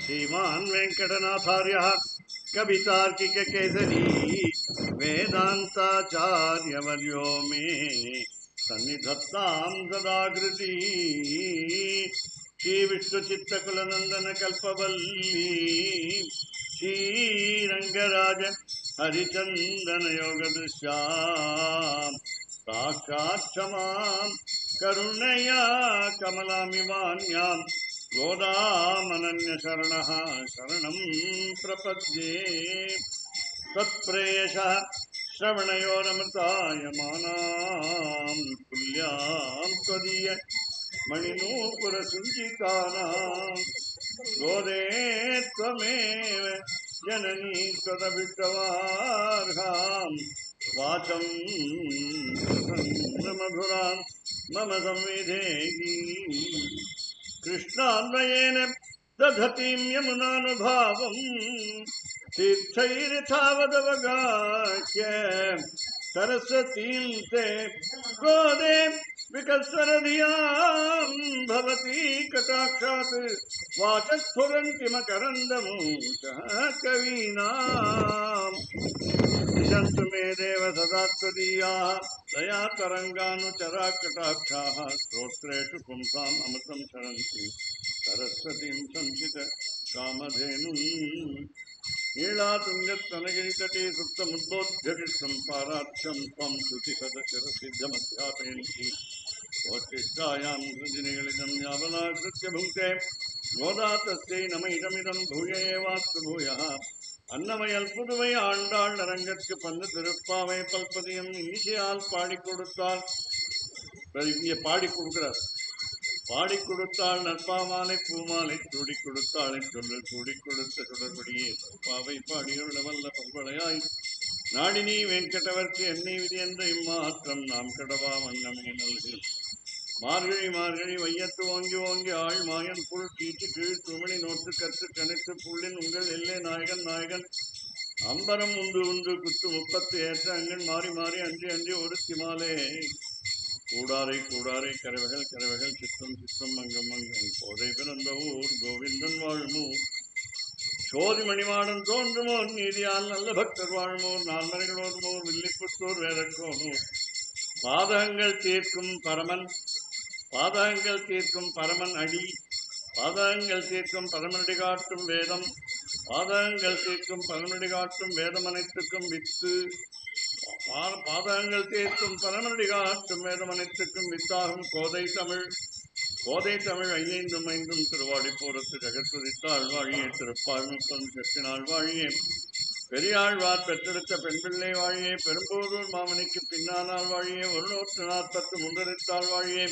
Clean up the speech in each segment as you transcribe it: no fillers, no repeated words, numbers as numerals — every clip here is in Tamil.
श्रीमान वेंकटनाथार्य कवितार्किक केसरी वेदांताचार्यवर्यो मे सन्निधत्तां सदाकृति श्री विष्णुचित्तकुलनंदन कल्पवल्ली श्रीरंगराज हरिचंदन योगदृश्यां साक्षात् क्षमां करुणया कमलामिवान्यां गोदामनन्यशरणः शरणं प्रपद्ये तत्प्रेयसः श्रवणयोरमृतायमानां तुल्यां त्वदीय मणिनूपुरसिञ्चितानां गोदे त्वमेव जननी त्वदभिष्टवार्हां वाचं मधुरां मम संविधेहि कृष्णान्वयेन दधतीं यमुनानुभावं तीर्थैर्यथावदवगाह्य सरस्वतीं ते गोदे विकस्वरधियां भवती कटाक्षात् वाचस्फुरन्ति मकरन्दमूषः कवीनाम् दिशन्तु मे देव सदा त्वदीयाः दया तरङ्गानुचरा कटाक्षाः श्रोत्रेषु पुंसाम् अमृतं क्षरन्ति सरस्वतीं संसित कामधेनुम् नीलातुङ्गस्तनगिरितटे सुप्तमुद्बोध्यकृष्णं पाराक्षं त्वं श्रुतिशतशिरसिद्धमध्यापयन्ति वोष्टिष्ठायां सृजनिगलितं यावनाकृत्य भुङ्क्ते गोदा तस्यै नम इदमिदं भूय एवास्तु भूयः அன்னமயல் புதுவை ஆண்டாள் அரங்கற்கு பந்து திருப்பாவை பல்பதியம் இன்னிசையால் பாடி கொடுத்தாள். இங்க பாடி கொடுக்கிறார். பாடி கொடுத்தாள் நற்பாமாலை பூமாலை சூடி கொடுத்தாள் சொல்லு சூடி கொடுத்த தொடர்படியே பாவை பாடியுள்ள வல்ல பல்வளையாய் நாடினி வெங்கடவர்க்கு என்னை விதி என்ற இம்மாற்றம் நாம் கடவா வண்ணமே நல்கு மார்கழி மார்கழி வையத்து ஓங்கி ஓங்கி ஆள் மாயன் புல் கீச்சு கீழ் துமணி நோட்டு கற்று கணித்து புள்ளின் உங்கள் எல்லை நாயகன் நாயகன் அம்பரம் உண்டு உண்டு குத்து 30 ஏற்ற அங்கன் மாறி மாறி அன்றி அன்றி ஒரு திமாலே கூடாரை கூடாரை கரவைகள் கரவைகள் சித்தம் சித்தம் அங்கம் அங்கம் கோதை பிறந்த ஊர் கோவிந்தன் வாழ்மூர் சோதி மணிமாடன் தோன்றுமோர் நீதியால் நல்ல பக்தர் வாழ்மூர் நான்மறைகளோர்மூர் வில்லிப்புத்தூர் வேதக்கோனூர் பாதகங்கள் தீர்க்கும் பரமன் பாதகங்கள் தீர்க்கும் பரமன் அடி பாதகங்கள் தீர்க்கும் பரமனடி காட்டும் வேதம் பாதகங்கள் தீர்க்கும் பரமனடி காட்டும் வேதம் அனைத்துக்கும் வித்து பாதகங்கள் தீர்க்கும் பரமனடி காட்டும் வேதம் அனைத்துக்கும் வித்தாகும் கோதை தமிழ் ஐந்தும் ஐந்தும் திருவாடிப்பூரத்து ஜெகத்துதித்தாள் வாழியே திருப்பால் 30 செப்பினாள் வாழியே பெரியாழ்வார் பெற்றெடுத்த பெண் பிள்ளை வாழியே பெரும்போதூர் மாமணிக்கு பின்னானால் வாழியே 140 முந்தரித்தாள் வாழியே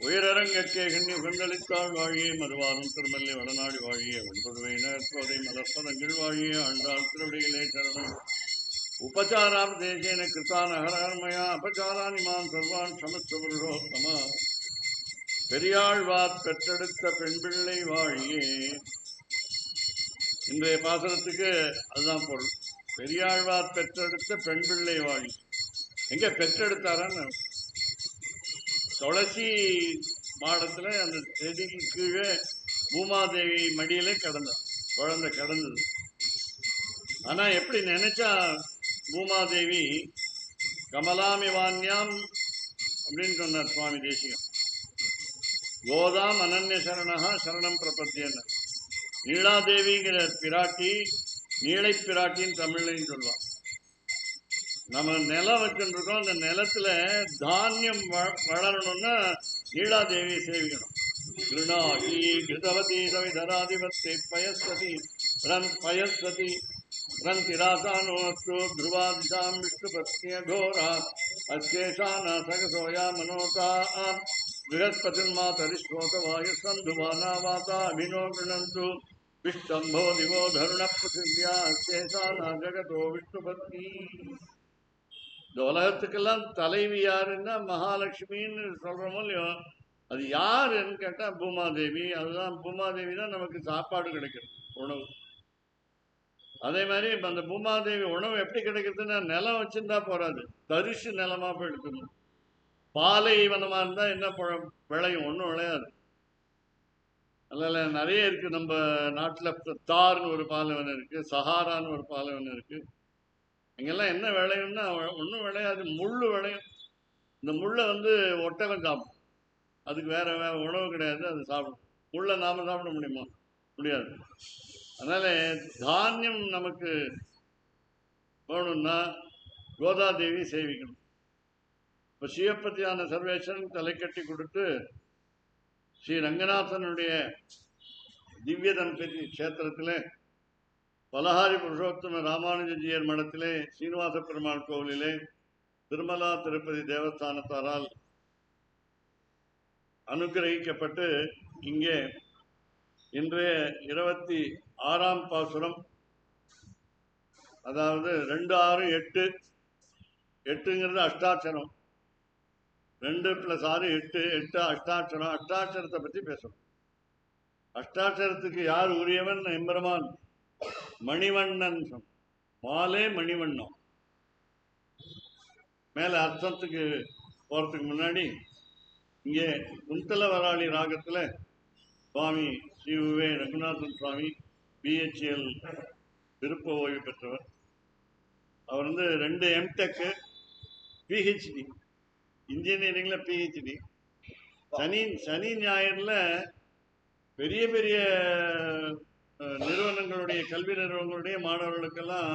உயரரங்கற்கே கண்ணி உகந்தளித்தாள் வாழியே மறுவாரும் திருமல்லி வடநாடு வாழியே ஒன்பதுவையினர் கோதை மலர்ப்பதங்கள் வாழியே ஆண்டாள் திருவடிகளே சரணம் உபச்சாராம் தேசேன கிருதான் அகரமயா அபச்சாரானிமான் சர்வான் சமஸ்த புருஷோத்தமா பெரியாழ்வார் பெற்றெடுத்த பெண் பிள்ளை வாழியே. இன்றைய பாசனத்துக்கு அதுதான் பொருள். பெரியாழ்வார் பெற்றெடுத்த பெண் பிள்ளை வாழி. எங்க பெற்றெடுத்தாரான்னு துளசி மாடத்துல அந்த செடிக்கு கீழே பூமாதேவி மடியிலே கிடந்தார். குழந்தை கிடந்தது. ஆனா எப்படி நினைச்சா பூமாதேவி கமலாமிவான்யாம் அப்படின்னு சொன்னார் சுவாமி தேசிகம். கோதாம் அனன்ய சரணா சரணம் பிரபத்தியன்னு. நீலாதேவிங்கிற பிராட்டி நீளை பிராட்டின்னு தமிழ்லையும் சொல்லுவான். நம்ம நிலம் வச்சுருக்கோம். அந்த நிலத்துல தானியம் வளரணும்னா நீலாதேவியை சேவிக்கணும். கிருணாகி கிருதவதி சவிதராதிபத்தை பயஸ்வதி பயஸ்வதி ரந்திராசானோஸ்து துருவாதிசாம் விஷ்ணுபத்னிய கோரா அசேஷானா சகசோயா மனோதா बृहस्पतिर्मातरिश्वोत वायुसन्धुवाना वाता अभिनो गृणन्तु विष्टम्भो दिवो धरुण पृथिव्या शेषाना जगतो विष्णुपत्नी. இந்த உலகத்துக்கெல்லாம் தலைவி யாருன்னா மகாலட்சுமின்னு சொல்றோமோ இல்லையோ, அது யாருன்னு கேட்டா பூமாதேவி. அதுதான் பூமாதேவி தான் நமக்கு சாப்பாடு கிடைக்கிறது, உணவு. அதே மாதிரி அந்த பூமாதேவி உணவு எப்படி கிடைக்கிறதுன்னா நிலம் வச்சிருந்தா போறாது, தரிசு நிலமா போய் எடுக்கணும். பாலை வனமா இருந்தா என்ன விளையும்? ஒன்றும் விளையாது. அதில் நிறைய இருக்குது. நம்ம நாட்டில் தார்னு ஒரு பாலைவனம் இருக்குது, சஹாரான்னு ஒரு பாலைவனம் இருக்குது. இங்கெல்லாம் என்ன விளையும்னா ஒன்றும் விளையாது, முள் விளையும். இந்த முள்ளை வந்து ஒட்டகம் சாப்பிடும். அதுக்கு வேற உணவு கிடையாது, அது சாப்பிடும். முள்ளை நாம சாப்பிட முடியுமா? முடியாது. அதனால தானியம் நமக்கு வேணும்னா கோதாதேவி சேவிக்கணும். இப்போ சிவபதியான சர்வேஸ்வரன் தலை கட்டி கொடுத்து ஸ்ரீ ரங்கநாதனுடைய திவ்ய தம்பதி கஷேத்திரத்தில் பலஹாரி புருஷோத்தம ராமானுஜியர் மடத்திலே சீனிவாச பெருமாள் கோவிலிலே திருமலா திருப்பதி தேவஸ்தானத்தாரால் அனுகிரகிக்கப்பட்டு இங்கே இன்றைய 26ஆம் பாசுரம், அதாவது 2, 6, 8, 8ங்கிறது அஷ்டாட்சரம், 2 + 6 8, 8 அஷ்டாட்சரம். அஷ்டாட்சரத்தை பற்றி பேசணும். அஷ்டாட்சரத்துக்கு யார் உரியவன்? எம்பெருமான் மணிவண்ணன். மாலே மணிவண்ணம். மேல அர்த்தத்துக்கு போறதுக்கு முன்னாடி இங்கே குந்தல வராளி ராகத்துல சுவாமி ஸ்ரீ வே ரகுநாதன் சுவாமி பிஹெச்எல் விருப்ப ஓய்வு பெற்றவர். அவர் வந்து 2 MTech, பிஹெச்டி, இன்ஜினியரிங்ல பிஹெச்டி. சனி ஞாயிறுல பெரிய பெரிய நிறுவனங்களுடைய கல்வி நிறுவனங்களுடைய மாணவர்களுக்கெல்லாம்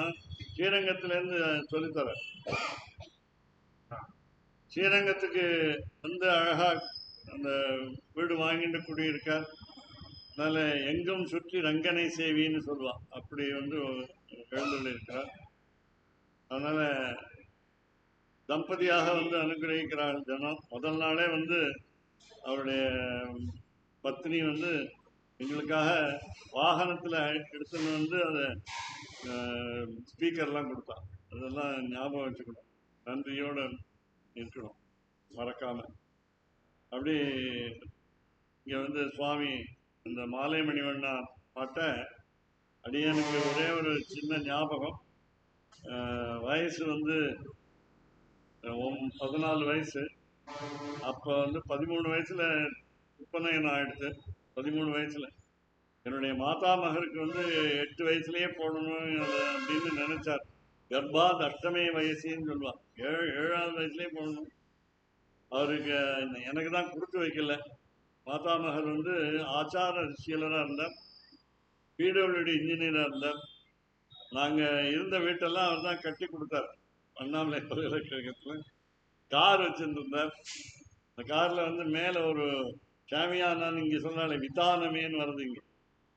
ஸ்ரீரங்கத்திலேருந்து சொல்லித்தர. ஸ்ரீரங்கத்துக்கு வந்து அழகா அந்த வீடு வாங்கிட்டு குடியிருக்கார். அதனால எங்கும் சுற்றி ரங்கனை சேவின்னு சொல்லுவான், அப்படி வந்து எழுந்துள்ளிருக்கிறார். அதனால தம்பதியாக வந்து அனுகிரகிக்கிறார் ஜனம். முதல் நாளே வந்து அவருடைய பத்னி வந்து எங்களுக்காக வாகனத்தில் எடுத்துன்னு வந்து அதை ஸ்பீக்கர்லாம் கொடுத்தான். அதெல்லாம் ஞாபகம் வச்சுக்கணும், நன்றியோடு இருக்கணும், மறக்காம. அப்படி இங்கே வந்து சுவாமி இந்த மாலை மணிவண்ணா பாட்டை அடியனுக்கு ஒரே ஒரு சின்ன ஞாபகம். வயசு வந்து 14 வயசு. அப்போ வந்து 13 வயசுல உப்பநயனம் ஆயிடுச்சு. 13 வயசுல என்னுடைய மாதா மகருக்கு வந்து 8 வயசுலயே போடணும் அப்படின்னு நினைச்சார். கர்ப்பாத் அஷ்டமே வயசுன்னு சொல்லுவான். 7ஆவது வயசுலயே போடணும். அவருக்கு எனக்கு தான் கொடுத்து வைக்கல. மாதா மகர் வந்து ஆச்சார சீலராக இருந்தார், பிடபிள்யூடி இன்ஜினியராக இருந்தார். நாங்கள் இருந்த வீட்டெல்லாம் அவர் தான் கட்டி கொடுத்தார். அண்ணாமலை பல்கலைக்கழகத்தில் கார் வச்சுருந்தார். அந்த காரில் வந்து மேலே ஒரு ஷாமியானான்னு இங்கே சொன்னாலே விதானமேன்னு வருது இங்கே.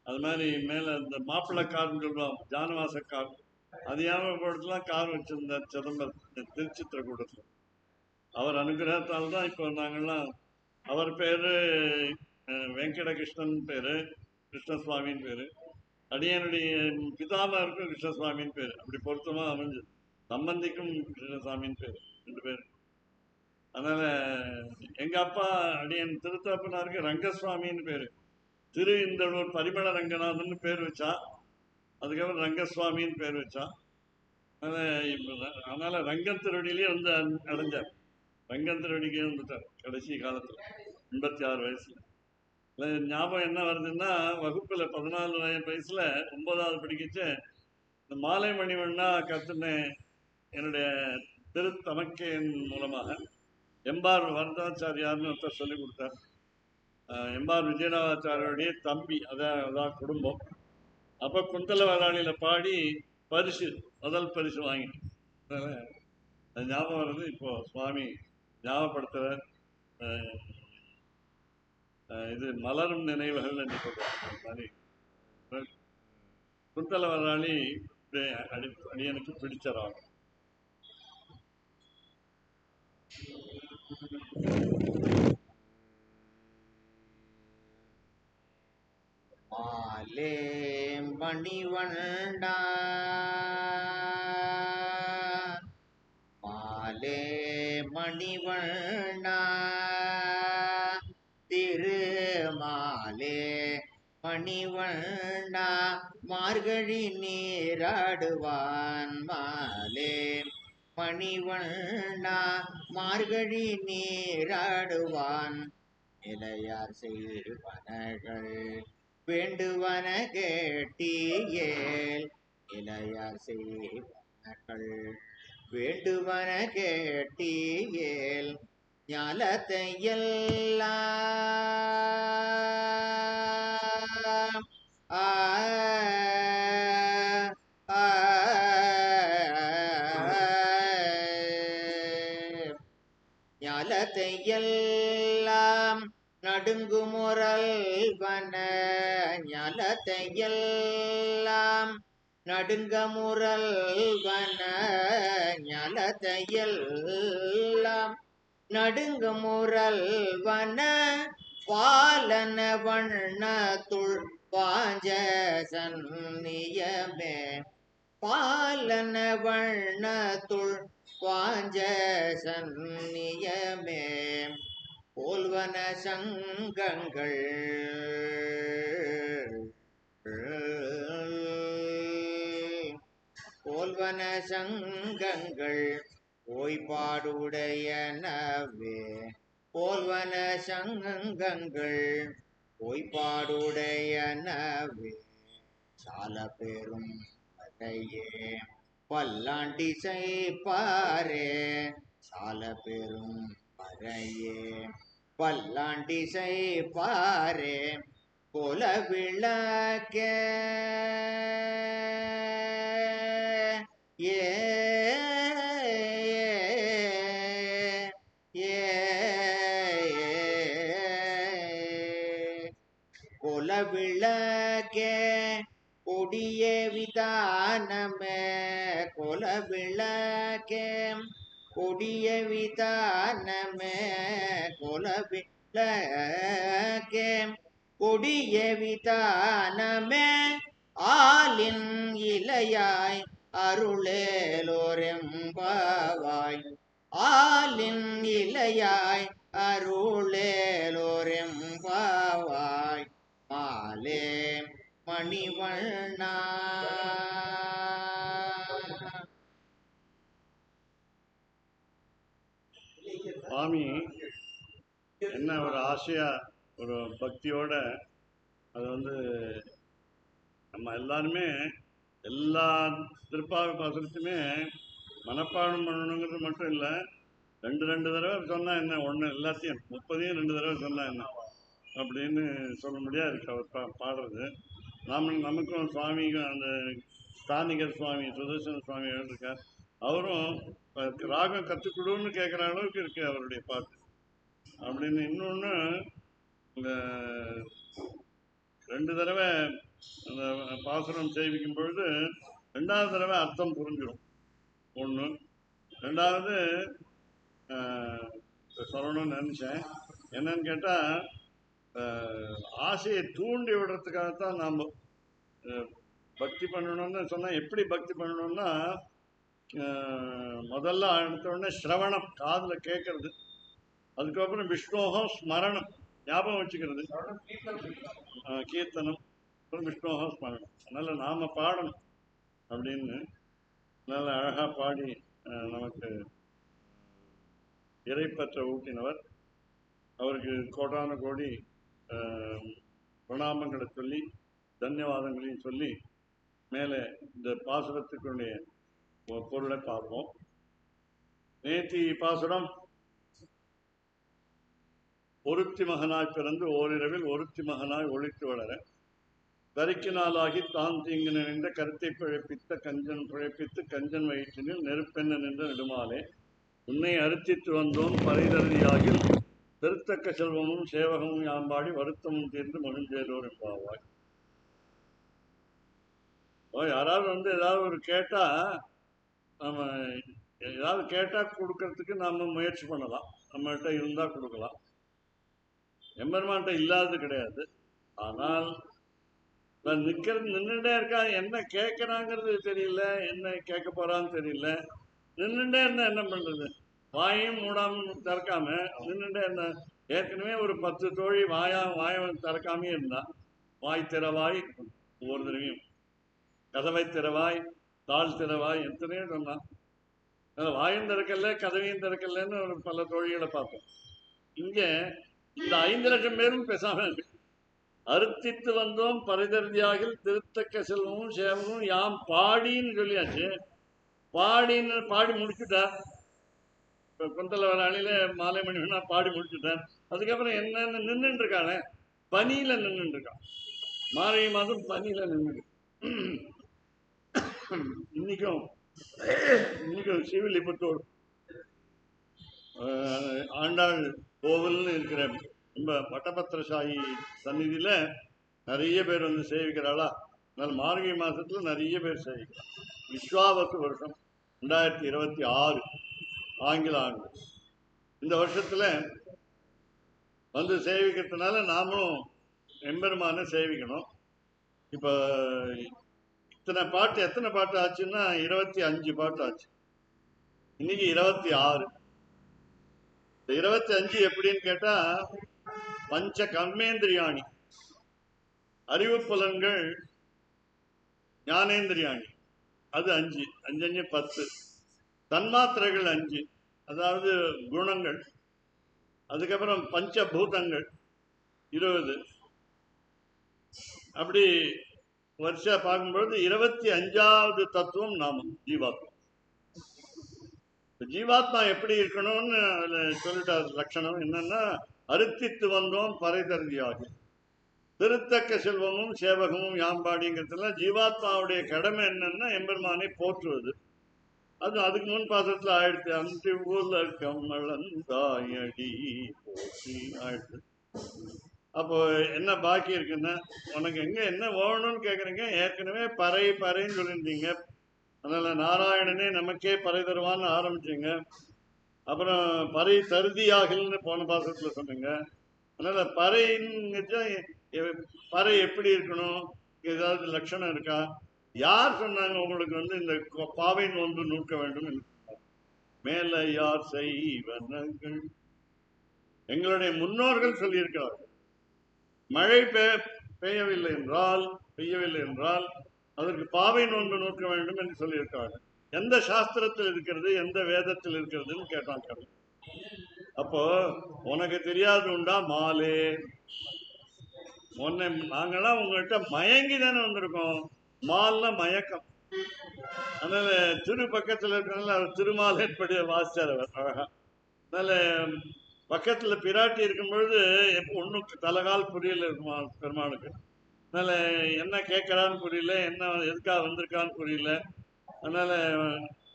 அது மாதிரி மேலே இந்த மாப்பிள்ளை கார்னு சொல்லுவாங்க, ஜானவாச கார், அது ஞாபகப்படுத்தலாம் கார் வச்சுருந்தார் சிதம்பரம் திருச்சித்திரக்கூடத்தில். அவர் அனுகிரகத்தால் தான் இப்போ நாங்கள்லாம். அவர் பேர் வெங்கடகிருஷ்ணன் பேர், கிருஷ்ணசுவாமின்னு பேர். அடியனுடைய பிதாமகருக்கும் கிருஷ்ணசுவாமின்னு பேர். அப்படி பொருத்தமாக அமைஞ்சது. சம்பந்திக்கும் கிருஷ்ணசாமின்னு பேர், 2 பேர். அதனால் எங்கள் அப்பா அடியன் திருத்தப்பனாருக்கு ரங்கசுவாமின்னு பேர். திரு இந்தளூர் பரிமள ரங்கநாதன் பேர் வச்சா, அதுக்கப்புறம் ரங்கசுவாமின்னு பேர் வச்சா. அதனால ரங்கன் திருவடியிலேயே வந்து அடைஞ்சார். ரங்கன் திருவடிக்கே வந்துட்டார் கடைசி காலத்தில் 86 வயசுல. ஞாபகம் என்ன வருதுன்னா, வகுப்புல 14 வயசுல 9வது படிக்கச்ச இந்த மாலை மணிவண்ணா கத்துன என்னுடைய திருத்தமக்கையின் மூலமாக எம்பார் வரதாச்சாரியார்னு ஒருத்தர் சொல்லிக் கொடுத்தார். எம்பார் விஜயநாதாச்சாரியுடைய தம்பி, அதான் குடும்பம். அப்போ குந்தல வராளியில பாடி முதல் பரிசு வாங்கிட்டு அது ஞாபகம் வருது. இப்போ சுவாமி ஞாபகப்படுத்துற இது மலரும் நினைவுகள் என்று சொல்றாங்க. குந்தல வராளி அடியனுக்கு பிடிச்சறாங்க. மாலே மணிவண்ணா மாலே மணிவண்ணா திருமாலே மணிவண்ணா மார்கழி நீராடுவான். மாலே மணிவண்ணா மார்கழி நீராடுவான். நிலையார் செய்வனகள் வேண்டுவன கேட்டியேல் இளையார் செய்வனகள் வேண்டுவன கேட்டியேல் ஞாலத்தை எல்லாம் ஆ ஆ ஞாலத்தை எல்லாம் நடுங்குமுறல்வன ஞாலத்தை எல்லாம் நடுங்கமுறல்வன ஞாலத்தை எல்லாம் நடுங்குமுறல்வன பாலன வண்ணத்துள் பாஞ்ச சந்நியமே பாலன வண்ணத்துள் பாஞ்ச சந்நியமே போல்வன சங்கங்கள் போல்வன சங்கங்கள் ஓய்பாடுடையனவே போல்வன சங்கங்கள் ஓய்பாடுடையனவே சால பெரும் பதையே பல்லாண்டி செய்ப்பாரே சால பெரும் பறையே பல்லாண்டி செய்ப்பாரே கோல விளக்கே ஏ கோல விளக்கே கொடிய விதானமே கோல விளக்கே கொடிய விதானமே கோல விளக்கே கொடிய விதானமே ஆலின் இலையாய் அருளேலோரெம்பாவாய் ஆலின் இலையாய் அருளேலோரெம்பாவாய் மாலே மணிவண்ணா சுவாமி என்ன ஒரு ஆசையா ஒரு பக்தியோட அது நம்ம எல்லாருமே எல்லா திருப்பாவை பாசுரத்துமே மனப்பாடம் பண்ணணுங்கிறது மட்டும் இல்லை, ரெண்டு தடவை சொன்னா என்ன, ஒன்று எல்லாத்தையும் 30 2 தடவை சொன்னா என்ன அப்படின்னு சொல்ல முடியாது இருக்கு அவர் பாடுறது. நமக்கும் சுவாமிக்கும் அந்த ஸ்தானிகர் சுவாமி சுதர்சன சுவாமி எழுதிருக்கார், அவரும் ராகம் கற்றுக்கொடுன்னு கேட்குற அளவுக்கு இருக்கு அவருடைய பாட்டு அப்படின்னு. இன்னொன்று, இந்த 2 தடவை அந்த பாசுரம் சேவிக்கும் பொழுது 2வது தடவை அர்த்தம் புரிஞ்சிடும். ஒன்று. 2வது சொல்லணும்னு நினச்சேன், என்னன்னு கேட்டால் ஆசையை தூண்டி விடுறதுக்காகத்தான் நாம் பக்தி பண்ணணும்னு சொன்னால். எப்படி பக்தி பண்ணணும்னா, முதல்ல அடுத்தோடனே ஸ்ரவணம், காதில் கேட்கறது, அதுக்கப்புறம் விஷ்ணோகம் ஸ்மரணம், ஞாபகம் வச்சுக்கிறது, கீர்த்தனம், அப்புறம் விஷ்ணோகம் ஸ்மரணம். அதனால் நாம் பாடணும் அப்படின்னு நல்ல அழகாக பாடி நமக்கு இறைப்பற்ற ஊட்டினவர். அவருக்கு கோடான கோடி பிரணாமங்களை சொல்லி தன்யவாதங்களையும் சொல்லி மேலே இந்த பாசுரத்துக்குடைய பொருளை பார்ப்போம். நேத்தி பாசுரம், ஒருத்தி மகனாய் பிறந்து ஓரிரவில் ஒருத்தி மகனாய் ஒழித்து வளர கரிக்கினாலாகி தான் தீங்கு நினைந்த கருத்தை பிழைப்பித்த கஞ்சன் பிழைப்பித்து கஞ்சன் வயிற்றினில் நெருப்பெண்ண நின்ற நெடுமாலே உன்னை அறுத்தித்து வந்தோம் பறைதறியாகில் பெருத்தக்க செல்வமும் சேவகமும் யாம்பாடி வருத்தமும் தீர்ந்து மகிழ்ந்தேரோர் என்பாவாய். யாராவது ஏதாவது ஒரு கேட்டால், நம்ம ஏதாவது கேட்டால் கொடுக்கறதுக்கு நாம் முயற்சி பண்ணலாம், நம்மகிட்ட இருந்தால் கொடுக்கலாம். எம்பெருமான்கிட்ட இல்லாதது கிடையாது. ஆனால் நின்றுட்டே இருக்கா, என்ன கேட்குறாங்கிறது தெரியல, என்ன கேட்க போறான்னு தெரியல. நின்றுட்டே இருந்தா என்ன பண்றது? வாயும் மூடாம திறக்காம நின்றுட்டே இருந்தா. ஏற்கனவே ஒரு 10 தோழி வாயை திறக்காமே இருந்தா, வாய் திறவாய் ஒவ்வொரு தடவையும், கதவை திறவாய், தாழ் திறவாய், எத்தனையோ சொன்னான். வாயும் திறக்கல கதவையும் திறக்கலன்னு ஒரு பல தோழிகளை பார்த்தோம். இங்கே இந்த 5 லட்சம் பேரும் பேசாம இருக்கு. அறுத்தித்து வந்தோம் பரிதர்தியாகில் திருத்தக்க செல்வமும் சேவமும் யாம் பாடின்னு சொல்லியாச்சு. பாடின்னு பாடி முடிச்சுட்டார். இப்போ குந்தல வராளியில மாலை மணி வேணா பாடி முடிச்சுட்டார். அதுக்கப்புறம் என்னன்னு நின்றுட்டு இருக்கானே, பனியில நின்றுட்டு இருக்கான். மார்கழி மாதம் பனியில நின்று இன்னைக்கும் ஸ்ரீவில்லிபுத்தூர் ஆண்டாள் கோவில்னு இருக்கிற ரொம்ப வட்டபத்திரசாயி சந்நிதியில நிறைய பேர் வந்து சேவிக்கிறாளா. அதனால மார்கழி மாசத்துல நிறைய பேர் சேவிக்கிறான். விஸ்வாவசு வருஷம் 2026 ஆங்கில ஆண்டு. இந்த வருஷத்துல வந்து சேவிக்கிறதுனால நாமளும் எம்பெருமான சேவிக்கணும். இப்ப இத்தனை பாட்டு எத்தனை பாட்டு ஆச்சுன்னா 25 பாட்டு ஆச்சு. இன்னைக்கு 26. 25 எப்படின்னு கேட்டா, பஞ்ச கர்மேந்திரியாணி அறிவு புலன்கள், ஞானேந்திரியாணி அது 5, 5 10. தன்மாத்திரைகள் 5, அதாவது குணங்கள். அதுக்கப்புறம் பஞ்சபூதங்கள் 20. அப்படி வருஷா பார்க்கும்பொழுது 25வது தத்துவம் நாமம் ஜீவாத்மா. ஜீவாத்மா எப்படி இருக்கணும்னு சொல்லிட்டார். லட்சணம் என்னன்னா, அறுத்தித்து வந்தோம் பறைதருதியாகி திருத்தக்க செல்வமும் சேவகமும் யாம்பாடிங்கிறதுல ஜீவாத்மாவுடைய கடமை என்னன்னா எம்பெருமானை போற்றுவது. அது அதுக்கு முன் பாசத்துல ஆயிடுச்சு. அன்று உலகம் மலர்ந்தாயடி போற்றி ஆயிடுச்சு. அப்போ என்ன பாக்கி இருக்குன்னா, உனக்கு எங்க என்ன வேணும்னு கேக்குறீங்க. ஏற்கனவே பறைன்னு சொல்லியிருந்தீங்க. அதனால நாராயணனே நமக்கே பறை தருவான்னு ஆரம்பிச்சிங்க. அப்புறம் பறை தருதியாகல்னு போன பாசத்துல சொன்னீங்க. அதனால பறை எப்படி இருக்கணும், ஏதாவது லட்சணம் இருக்கா? யார் சொன்னாங்க உங்களுக்கு வந்து இந்த பாவை நோன்பு நூற்க வேண்டும் என்று? மேல யார் செய்வனங்கள்? எங்களுடைய முன்னோர்கள் சொல்லியிருக்கிறார்கள். மழை பெய்யவில்லை என்றால் அதற்கு பாவை நோன்பு நோக்க வேண்டும் என்று சொல்லியிருக்கிறார்கள். எந்த சாஸ்திரத்தில் இருக்கிறது, எந்த வேதத்தில் இருக்கிறதுன்னு கேட்டாங்க. அப்போ உனக்கு தெரியாது உண்டா மாலே? நாங்கெல்லாம் உங்கள்கிட்ட மயங்கி தானே வந்திருக்கோம். மால்னா மயக்கம். அதனால திரு பக்கத்துல இருக்கிறதுனால அவர் திருமாலேற்படி வாசிச்சார் அவர் அழகா. அதனால பக்கத்துல பிராட்டி இருக்கும் பொழுது ஒன்னும் தலகால் புரியல இருக்குமா பெருமானுக்கு. அதனால என்ன கேட்கறான்னு புரியல, என்ன எதுக்காக வந்திருக்கான்னு புரியல. அதனால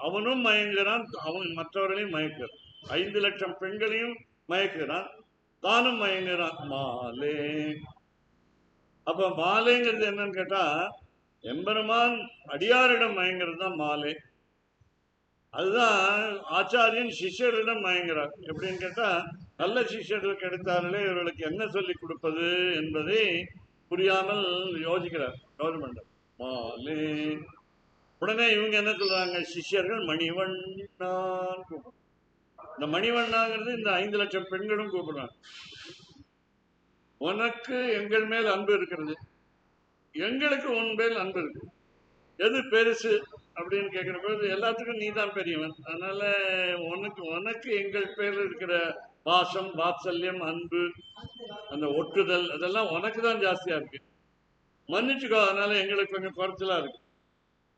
அவனும் மயங்குறான், அவன் மற்றவர்களையும் மயக்கிறான். 5 லட்சம் பெண்களையும் மயக்கிறான், தானும் மயங்குறான். மாலே. அப்ப மாலைங்கிறது என்னன்னு கேட்டா, எம்பெருமான் அடியாரிடம் மயங்கிறது தான் மாலை. அதுதான் ஆச்சாரியன் சிஷ்யரிடம் மயங்கிறார். எப்படின்னு கேட்டா, நல்ல சிஷ்யர்கள் கிடைத்தார்களே, இவர்களுக்கு என்ன சொல்லி கொடுப்பது என்பதை புரியாமல் யோசிக்கிறார் கவர்மெண்ட். மாலே. உடனே இவங்க என்ன சொல்றாங்க, சிஷ்யர்கள் மணிவண்ணான் கூப்பிடுறாங்க. இந்த மணிவண்ணாங்கிறது இந்த 5 லட்சம் பெண்களும் கூப்பிடுறாங்க. உனக்கு எங்கள் மேல் அன்பு இருக்கிறது, எங்களுக்கு உன் மேல் அன்பு இருக்கு. எது பெருசு அப்படின்னு கேட்கிற போது எல்லாத்துக்கும் நீ தான் பெரியவன். அதனால உனக்கு எங்கள் பேர் இருக்கிற பாசம், வாத்சல்யம், அன்பு, அந்த ஒட்டுதல் அதெல்லாம் உனக்கு தான் ஜாஸ்தியா இருக்கு. மன்னிச்சுக்கோ, அதனால எங்களுக்கு கொஞ்சம் குறைச்சலா இருக்கு.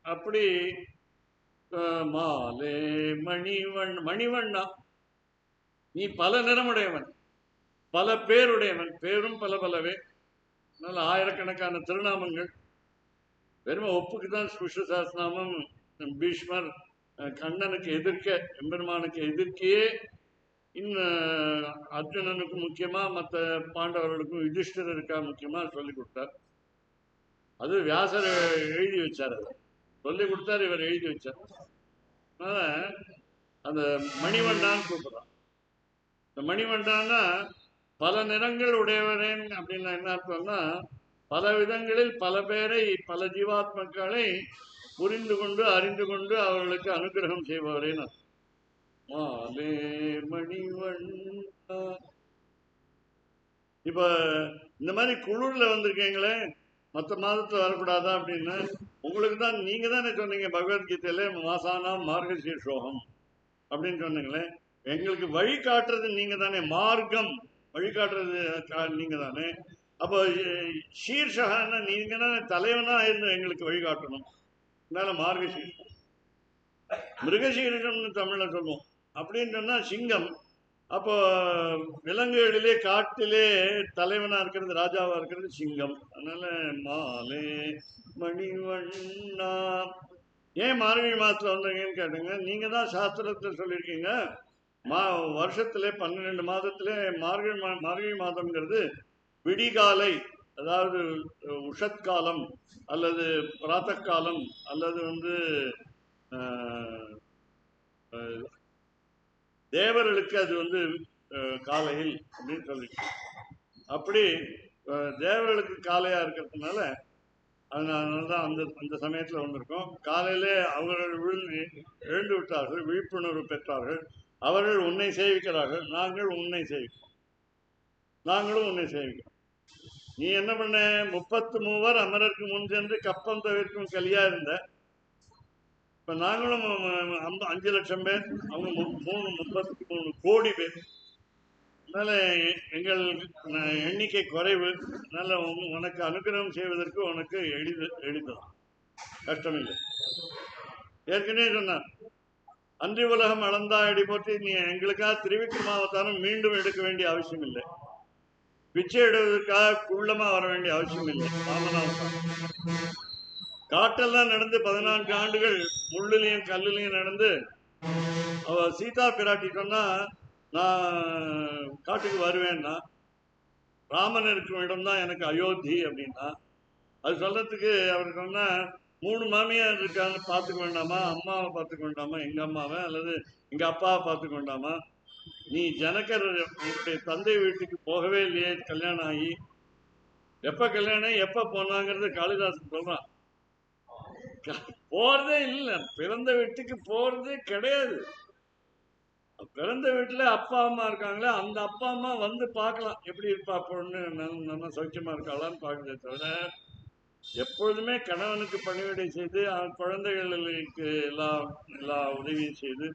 அப்படி மாலே மணிவண்ணா, நீ பல நிறமுடையவன், பல பேருடையவன், பேரும் பலவே. அதனால ஆயிரக்கணக்கான திருநாமங்கள். வெறும் ஒப்புக்கு தான் விஷ்ணு சஹஸ்ரநாமம். பீஷ்மர் கண்ணனுக்கு எதிர்க்க, எம்பெருமானுக்கு எதிர்க்கையே இன்னும் அர்ஜுனனுக்கு முக்கியமா, மற்ற பாண்டவர்களுக்கும் யுதிஷ்டிரருக்கா முக்கியமா சொல்லி கொடுத்தார். அது வியாசர் எழுதி வச்சார், அதை சொல்லி கொடுத்தார், இவர் எழுதி வச்சார். அதனால அந்த மணிவண்ணான்னு கூப்பிடுறான். இந்த மணிவண்ணான்னா பல நிறங்கள் உடையவரேன் அப்படின்னா என்ன அர்த்தம்னா, பல விதங்களில் பல பேரை, பல ஜீவாத்மக்களை புரிந்து கொண்டு அறிந்து கொண்டு அவர்களுக்கு அனுகிரகம் செய்பவரேன்னு. மாலே மணிவண்ணா. இப்ப இந்த மாதிரி குளிர்ல வந்திருக்கீங்களே, மற்ற மாதத்துல வரக்கூடாதா அப்படின்னு உங்களுக்கு தான், நீங்க தானே சொன்னீங்க பகவத்கீதையில மாசானாம் மார்கசீர்ஷோகம் அப்படின்னு சொன்னீங்களே. எங்களுக்கு வழி காட்டுறது நீங்க தானே, மார்க்கம் வழி காட்டுறது நீங்க தானே. அப்போ ஷீர்ஷகான்னா நீங்க தலைவனா இருந்து எங்களுக்கு வழிகாட்டணும். அதனால மார்கசீர்ஷம். மிருகசீர்ஷம்னு தமிழ்ல சொல்லுவோம். அப்படின்னு சொன்னா சிங்கம். அப்போ விலங்குகளிலே காட்டிலே தலைவனா இருக்கிறது, ராஜாவா இருக்கிறது சிங்கம். அதனால மாலே மணிவண்ணா. ஏன் மார்கழி மாசத்துல வந்தீங்கன்னு கேட்டுங்க. நீங்க தான் சாஸ்திரத்தில் சொல்லியிருக்கீங்க, வருஷத்துல 12 மாதத்திலே மார்கழி மாதம்ங்கிறது விடிகாலை, அதாவது உஷத்காலம் அல்லது பிராத்தகாலம் அல்லது தேவர்களுக்கு அது காலையில் அப்படின்னு சொல்லிட்டு, அப்படி தேவர்களுக்கு காலையா இருக்கிறதுனால அதனாலதான் அந்த அந்த சமயத்துல வந்திருக்கோம். காலையிலே அவர்கள் எழுந்து விட்டார்கள், விழிப்புணர்வு பெற்றார்கள். அவர்கள் உன்னை சேவிக்கிறார்கள், நாங்களும் உன்னை சேவிக்கிறோம். நீ என்ன பண்ண? 33 அமரருக்கு முன் சென்று கப்பம் தவிர்க்கும் கலியா இருந்த. இப்ப நாங்களும் 5 லட்சம் பேர், அவங்க 33 கோடி பேர். அதனால எங்கள் எண்ணிக்கை குறைவு. அதனால உனக்கு அனுகிரகம் செய்வதற்கு உனக்கு எளிதான், கஷ்டமில்லை. ஏற்கனவே சொன்னார், அன்றி உலகம் அளந்தாயடி போற்றி. நீ எங்களுக்காக திருவிக்கிரமாவதாரம் மீண்டும் எடுக்க வேண்டிய அவசியம் இல்லை. பிச்சை எடுவதற்காக குள்ளமா வர வேண்டிய அவசியம் இல்லை. காட்டெல்லாம் நடந்து 14 ஆண்டுகள் முள்ளுலையும் கல்லுலையும் நடந்து அவ சீதா பிராட்டி சொன்னா, நான் காட்டுக்கு வருவேன்னா, ராமன் இருக்கும் இடம் தான் எனக்கு அயோத்தி அப்படின்னா. அது சொல்றதுக்கு அவர் சொன்னா, 3 மாமியார் இருக்காங்க, பார்த்துக்க வேண்டாமா? அம்மாவை பார்த்துக்க வேண்டாமா? எங்க அம்மாவை அல்லது எங்க அப்பாவை பார்த்துக்க வேண்டாமா? நீ ஜனகர் உன்னுடைய தந்தை வீட்டுக்கு போகவே இல்லையே கல்யாணம் ஆகி. எப்ப கல்யாணம் எப்ப போனாங்கிறது காளிதாசன் சொல்றான். போறதே இல்லை, பிறந்த வீட்டுக்கு போறதே கிடையாது. பிறந்த வீட்டுல அப்பா அம்மா இருக்காங்களே, அந்த அப்பா அம்மா வந்து பார்க்கலாம், எப்படி இருப்பா பொண்ணு, நல்லா சௌக்கியமா இருக்காளான்னு பார்க்கறதே தவிர, எப்பொழுதுமே கணவனுக்கு பணிவிடை செய்து குழந்தைகளுக்கு எல்லா உதவியும் செய்து,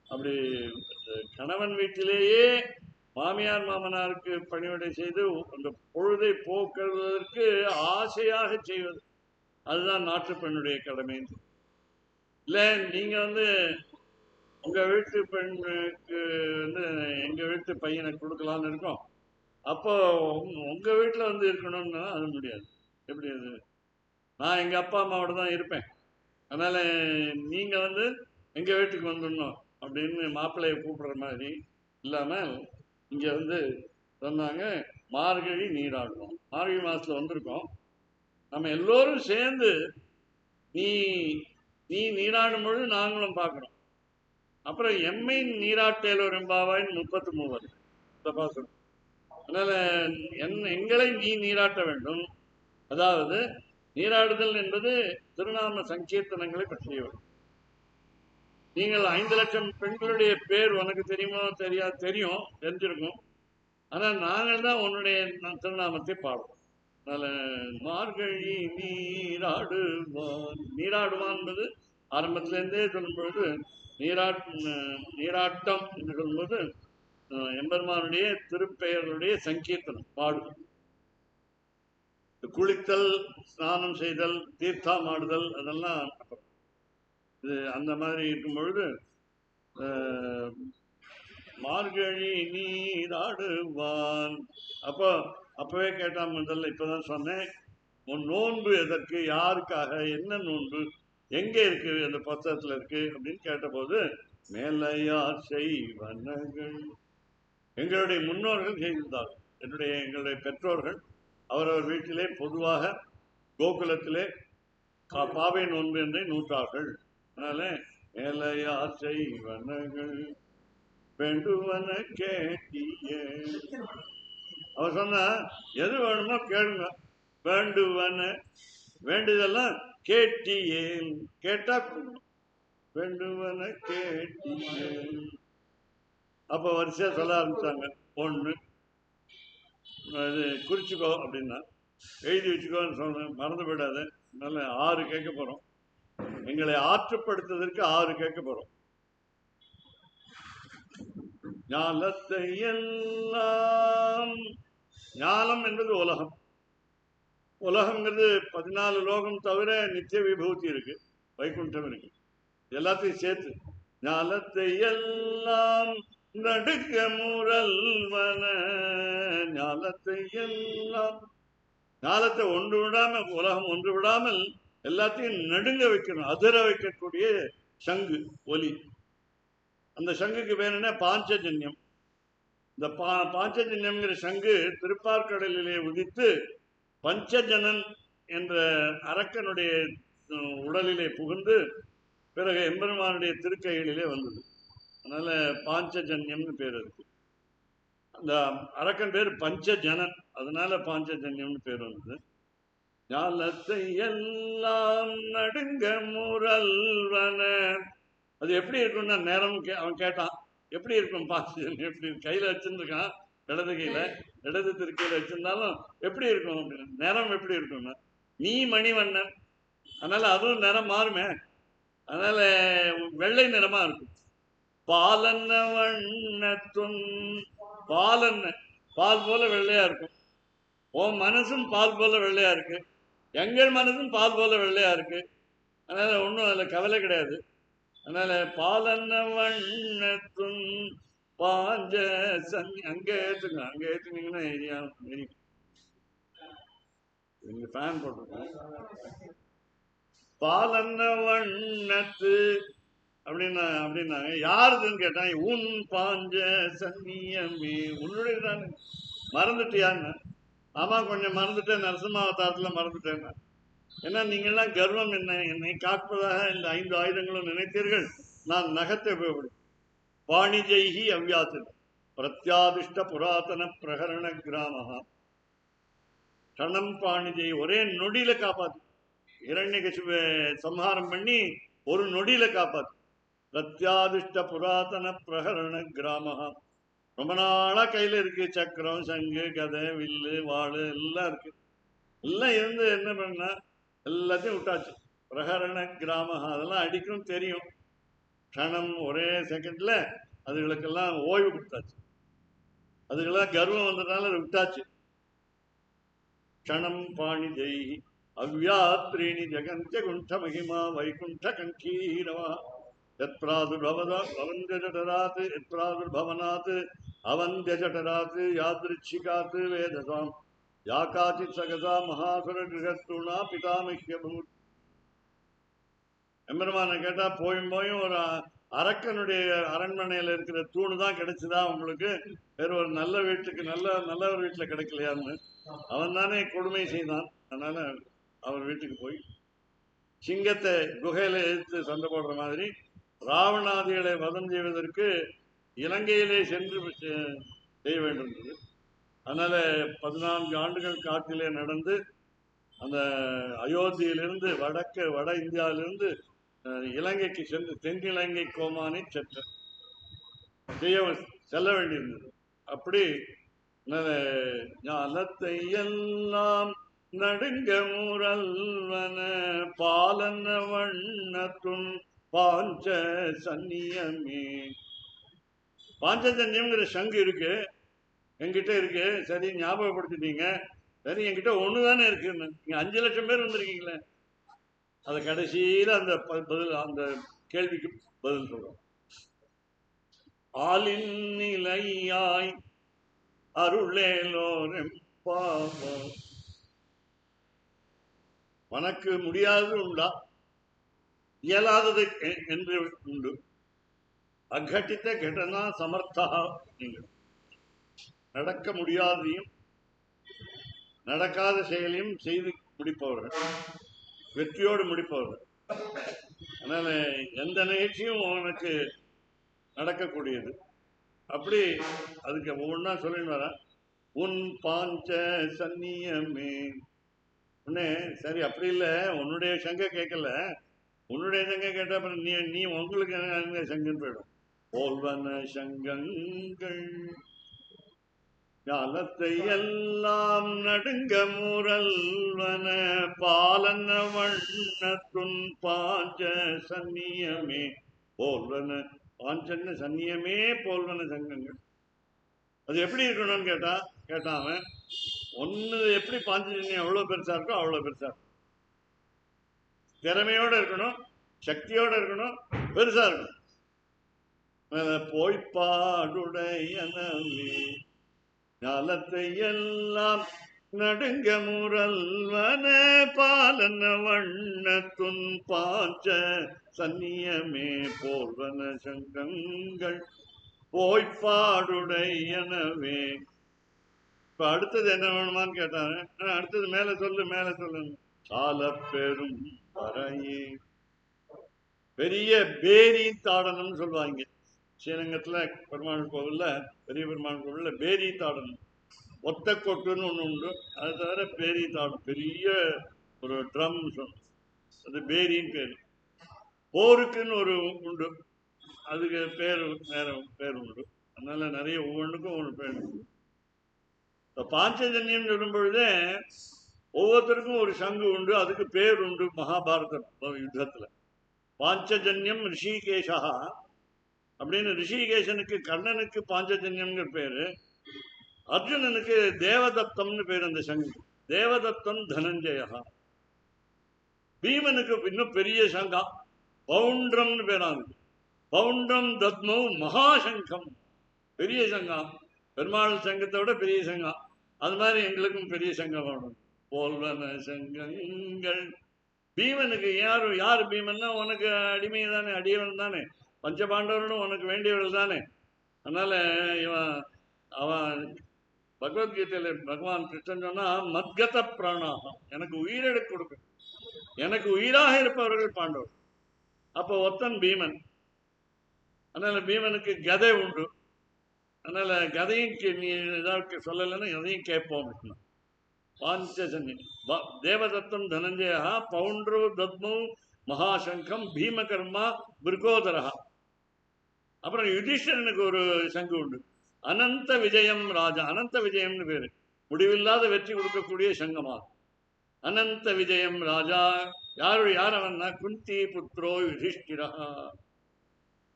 அப்படி கணவன் வீட்டிலேயே மாமியார் மாமனாருக்கு பணிவிடை செய்து அந்த பொழுதை போக்குவதற்கு ஆசையாக செய்வது, அதுதான் நாட்டு பெண்ணுடைய கடமை. இல்ல நீங்க உங்க வீட்டு பெண்ணுக்கு எங்க வீட்டு பையனை கொடுக்கலான்னு இருக்கோம், அப்போ உங்க வீட்டுல இருக்கணும்னா அது முடியாது. எப்படி அது? நான் எங்க அப்பா அம்மாவோட தான் இருப்பேன், அதனால நீங்க எங்க வீட்டுக்கு வந்துடணும் அப்படின்னு மாப்பிள்ளைய கூப்பிடுற மாதிரி இல்லாம இங்க சொன்னாங்க, மார்கழி நீராடணும். மார்கழி மாசத்துல வந்திருக்கோம், நம்ம எல்லோரும் சேர்ந்து நீ நீராடும் பொழுது நாங்களும் பார்க்கணும். அப்புறம் எம்மை நீராட்டேலோர் எம்பாவாயின் 33 அதனால எங்களை நீ நீராட்ட வேண்டும். அதாவது நீராடுதல் என்பது திருநாம சங்கீர்த்தனங்களை பற்றியவர். நீங்கள் 5 லட்சம் பெண்களுடைய பேர் உனக்கு தெரியுமோ தெரியும், தெரிஞ்சிருக்கும். ஆனா நாங்கள் தான் உன்னுடைய திருநாமத்தை பாடுவோம். அதனால மார்கழி நீராடுவான் என்பது ஆரம்பத்திலேருந்தே சொல்லும் பொழுது நீராட்டம் என்று சொல்லும்போது எம்பெருமானுடைய திருப்பெயர்களுடைய சங்கீர்த்தனம் பாடுதல். குளித்தல், ஸ்நானம் செய்தல், தீர்த்தமாடுதல், அதெல்லாம் இது அந்த மாதிரி இருக்கும் பொழுது மார்கழி நீராடுவான். அப்பவே கேட்டான் முதல்ல, இப்பதான் சொன்னேன், உன் நோன்பு எதற்கு, யாருக்காக, என்ன நோன்பு, எங்க இருக்கு, அந்த புத்தகத்துல இருக்கு அப்படின்னு கேட்டபோது, மேலையார் செய்வனர்கள், எங்களுடைய முன்னோர்கள் செய்திருந்தார்கள். எங்களுடைய பெற்றோர்கள் அவரவர் வீட்டிலே பொதுவாக கோகுலத்திலே பாவை நோன்பு என்றே நூற்றார்கள். அதனால மேலையார் செய்வனர்கள் வேண்டுவன கேட்டிய, அவர் சொன்ன எது வேணுமோ கேளுங்க, வேண்டுவன வேண்டுதெல்லாம் கேட்டியேன், கேட்டா வேண்டுவன கேட்டியேன். அப்ப வரிசையா சொல்ல ஆரம்பிச்சாங்க. ஒண்ணு இது குறிச்சுக்கோ அப்படின்னா, எழுதி வச்சுக்கோன்னு சொன்ன, மறந்து விடாத. அதனால 6 கேட்க போறோம். எங்களை ஆற்றுப்படுத்துவதற்கு 6 கேட்க போறோம். ஞாலத்தை எல்லாம், ஞானம் என்பது உலகம், உலகங்கிறது 14 லோகம் தவிர நித்திய விபூதி இருக்கு, வைகுண்டம் இருக்கு, எல்லாத்தையும் சேர்த்து. ஞாலத்தை எல்லாம் நடுக்க முரல்வன, ஞாலத்தை எல்லாம், ஞாலத்தை ஒன்று விடாம, உலகம் ஒன்று விடாமல் எல்லாத்தையும் நடுங்க வைக்கணும், அதிர வைக்கக்கூடிய சங்கு ஒலி. அந்த சங்குக்கு பேர் என்ன? பாஞ்சஜன்யம். இந்த பாஞ்சஜன்யம்ங்கிற சங்கு திருப்பார்கடலிலே உதித்து பஞ்சஜனன் என்ற அரக்கனுடைய உடலிலே புகுந்து பிறகு எம்பெருமானுடைய திருக்கைகளிலே வந்தது. அதனால பாஞ்சஜன்யம்னு பேர் இருக்கு. அந்த அரக்கன் பேர் பஞ்சஜனன், அதனால பாஞ்சஜன்யம்னு பேர் வந்தது. ஞாலத்தை எல்லாம் நடுங்க முரல்வன, அது எப்படி இருக்கும்னா நேரம் அவன் கேட்டான், எப்படி இருக்கும் பாஞ்சஜன்யம், எப்படி கையில வச்சிருந்துருக்கான், இடது கையில, இடது திருக்கையில வச்சிருந்தாலும் எப்படி இருக்கும் அப்படின்னு. நிறம் எப்படி இருக்கும்னா நீ மணிவண்ணன், அதனால அதுவும் நிறம் மாறுமே, அதனால வெள்ளை நிறமா இருக்கும். பாலன்ன வண்ணத்துன், பாலன்ன பால் போல வெள்ளையா இருக்கும். உன் மனசும் பால் போல வெள்ளையா இருக்கு, எங்கள் மனசும் பால் போல வெள்ளையா இருக்கு, அதனால ஒன்றும் அதில் கவலை கிடையாது. அதனால பாலன்ன வண்ணத்துன் பாஞ்ச சன்னி, அங்கே ஏற்றுங்க, அங்கே ஏற்றுனீங்கன்னா ஏரியா எரியும். இங்க ஃபேன் போட்டிருக்கோம். பாலன்ன வண்ணத்து அப்படின்னாங்க. யாருதுன்னு கேட்டான். உன் பாஞ்ச சன்னியமே, உன்னுடைய தானே, மறந்துட்டியான்னு. ஆமா கொஞ்சம் மறந்துட்டேன், நரசிம்மாவதாரத்துல மறந்துட்டேன். ஏன்னா நீங்கள்லாம் கர்வம் என்னை காப்பதாக இந்த 5 ஆயுதங்களும் நினைத்தீர்கள், நான் நகத்தை உபயோகப்படும். வாணிஜைஹி அவ்யாசன் பிரத்யாதிஷ்ட புராதன பிரகரண கிராமஹா, கணம் பாணிஜை, ஒரே நொடியில காப்பாத்து. இரண்யகசிபை சம்ஹாரம் பண்ணி ஒரு நொடியில காப்பாத்து. பிரத்யாதிஷ்ட புராதன பிரகரண கிராமஹா, ரொம்ப நாளா கையில இருக்கு, சக்கரம், சங்கு, கதை, வில்லு, வாழு எல்லாம் இருக்கு. எல்லாம் இருந்து என்ன பண்ணா எல்லாத்தையும் விட்டாச்சு. பிரகரண கிராமஹா, அதெல்லாம் அடிக்கும் தெரியும். கணம், ஒரே செகண்ட்ல அதுகளுக்கெல்லாம் ஓய்வு கொடுத்தாச்சு. அதுக்கெல்லாம் கர்வம் வந்ததுனால அதை விட்டாச்சு. கணம் பாணி ஜெய் அவ்யாத்ரீணி ஜெகந்திய குண்ட மகிமா வைகுண்ட கண்டீரவா, எத்ராதுர்பவதா அவந்தியஜடராத், எத்ராதுர்பவனாத் அவந்தியஜடராத், யாத்ரிச்சிகாத் வேதசாம் யாகாச்சித் சகதா மகாசுர கிரகஸ்துணா பிதாமஹ்யபூத். எம்பெருமான கேட்டா போயும் ஒரு அரக்கனுடைய அரண்மனையில இருக்கிற தூணு தான் கிடைச்சுதா உங்களுக்கு, வேற ஒரு நல்ல வீட்டுக்கு நல்ல ஒரு வீட்டுல கிடைக்கலையான்னு. அவன் தானே கொடுமை செய்தான், அதனால அவர் வீட்டுக்கு போய் சிங்கத்தை குகையில எதிர்த்து சண்டை போடுற மாதிரி ராவணாதிகளை வதம் செய்வதற்கு இலங்கையிலே சென்று செய்ய வேண்டும். அதனால 14 ஆண்டுகள் காட்டிலே நடந்து அந்த அயோத்தியிலிருந்து வட இந்தியாவிலிருந்து இலங்கைக்கு சென்று தென்னிலங்கை கோமானை செல்ல வேண்டியிருந்தது. அப்படி ஞாலத்தை எல்லாம் நடுங்க முரல்வன பாலன வண்ணத்துன் பாஞ்ச சன்னியமே. பாஞ்சஜன்யம்ங்கிற சங்கு இருக்கு, என்கிட்ட இருக்கு. சரி, ஞாபகப்படுத்திட்டீங்க. சரி, என்கிட்ட ஒண்ணுதானே இருக்குன்னு. நீங்க 5 லட்சம் பேர் வந்திருக்கீங்களே, அதை கடைசியில அந்த பதில், அந்த கேள்விக்கு பதில் சொல்றோம். ஆளின் நிலையாய் அருளேலோரம் பாவா, உனக்கு முடியாதது உண்டா? இயலாதது என்று உண்டு. அகட்டித்த கடனா சமர்த்தா, நீங்கள் நடக்க முடியாதையும் நடக்காத செயலையும் செய்து முடிப்பவர்கள், வெற்றியோடு முடிப்பவர்கள். அதனால எந்த நிகழ்ச்சியும் உனக்கு நடக்கக்கூடியது. அப்படி அதுக்கு ஒவ்வொன்றா சொல்லின்னு வர. உன் பாஞ்ச சன்னியமே, உன்னே சரி அப்படி இல்லை, உன்னுடைய சங்க கேட்கல, உன்னுடைய சங்க கேட்டா அப்புறம் நீ உங்களுக்கு சங்கன்னு போயிடும். போல்வன சங்கங்கள் ஞாலத்தை எல்லாம் நடுங்க முரல்வன பாலன வண்ணத்துன் பாஞ்ச சன்னியமே போல்வன, பாஞ்சன்ன சன்னியமே போல்வன சங்கங்கள். அது எப்படி இருக்கணும்னு கேட்டான் அவன். ஒன்று எப்படி பாஞ்சஜன்யம் எவ்வளோ பெருசா இருக்கோ அவ்வளோ பெருசா இருக்கும். திறமையோட இருக்கணும், சக்தியோட இருக்கணும், பெருசா இருக்கணும். போய்ப்பாடுடையனவே ஞாலத்தை எல்லாம் நடுங்க முரல்வன பாலன வண்ணத்துன் பாஞ்ச சன்னியமே போல்வன சங்கங்கள் போய்ப்பாடுடையனவே. இப்ப அடுத்தது என்ன வேணுமான்னு கேட்டாங்க. அடுத்தது மேல சொல்லு. சால பெரும் பறையே, பெரிய பேரி தாடனம்னு சொல்லுவாங்க. ஸ்ரீரங்கத்துல பெருமாள் கோவில்ல, பெரிய பெருமாள் கோவில்ல பேரி தாடனம், ஒத்த கொட்டுன்னு ஒண்ணு உண்டு. அது தவிர பேரி தாடம், பெரிய ஒரு ட்ரம், அது பேரின்னு பேரு. போருக்குன்னு ஒரு உண்டு, அதுக்கு பேர் வேற பேர் உண்டு. அதனால நிறைய ஒவ்வொன்றுக்கும் ஒரு பேர் உண்டு. பாஞ்சஜன்யம் சொல்லும் பொழுதே ஒவ்வொருத்தருக்கும் ஒரு சங்கு உண்டு, அதுக்கு பேர் உண்டு. மகாபாரத யுத்தத்துல பாஞ்சஜன்யம் ரிஷிகேஷா அப்படின்னு, ரிஷிகேசனுக்கு கர்ணனுக்கு பாஞ்சஜன்யம்ங்கிற பேரு, அர்ஜுனனுக்கு தேவதத்தம்னு பேர் அந்த சங்கு. தேவதத்தம் தனஞ்சயா. பீமனுக்கு இன்னும் பெரிய சங்கா பவுண்ட்ரம்னு பேராங்க. பவுண்ட்ரம் தத்மௌ மகாசங்கம், பெரிய சங்கம். பெருமாள் சங்கத்தை விட பெரிய சங்கம். அது மாதிரி எங்களுக்கும் பெரிய சங்கம் வேணும். போல்வன சங்கங்கள். பீமனுக்கு யாரு பீமன்னா உனக்கு அடிமை தானே, அடியவன் தானே. பஞ்சபாண்டவர்களும் உனக்கு வேண்டியவர்கள் தானே. அதனால அவன் பகவத்கீதையில பகவான் கிருஷ்ணன் சொன்னா, மத்கத பிராணாகம், எனக்கு உயிரெடு கொடுக்க, எனக்கு உயிராக இருப்பவர்கள் பாண்டவர். அப்போ ஒத்தன் பீமன். அதனால பீமனுக்கு கதை உண்டு. அதனால கதையும் நீ ஏதாவது சொல்லலைன்னா எதையும் கேட்போம். பாஞ்சஜன்யம் தேவதத்தம் தனஞ்சயா பவுண்ட்ரோ தத்மௌ மகாசங்கம் பீமகர்மா பிருகோதரா. அப்புறம் யுதிஷ்டனுக்கு ஒரு சங்கு உண்டு, அனந்த விஜயம் ராஜா. அனந்த விஜயம்னு பேரு, முடிவில்லாத வெற்றி கொடுக்கக்கூடிய சங்கமா. அனந்த விஜயம் ராஜா. யார் அவன்னா குந்தி புத்ரோ யுதிஷ்டிரா.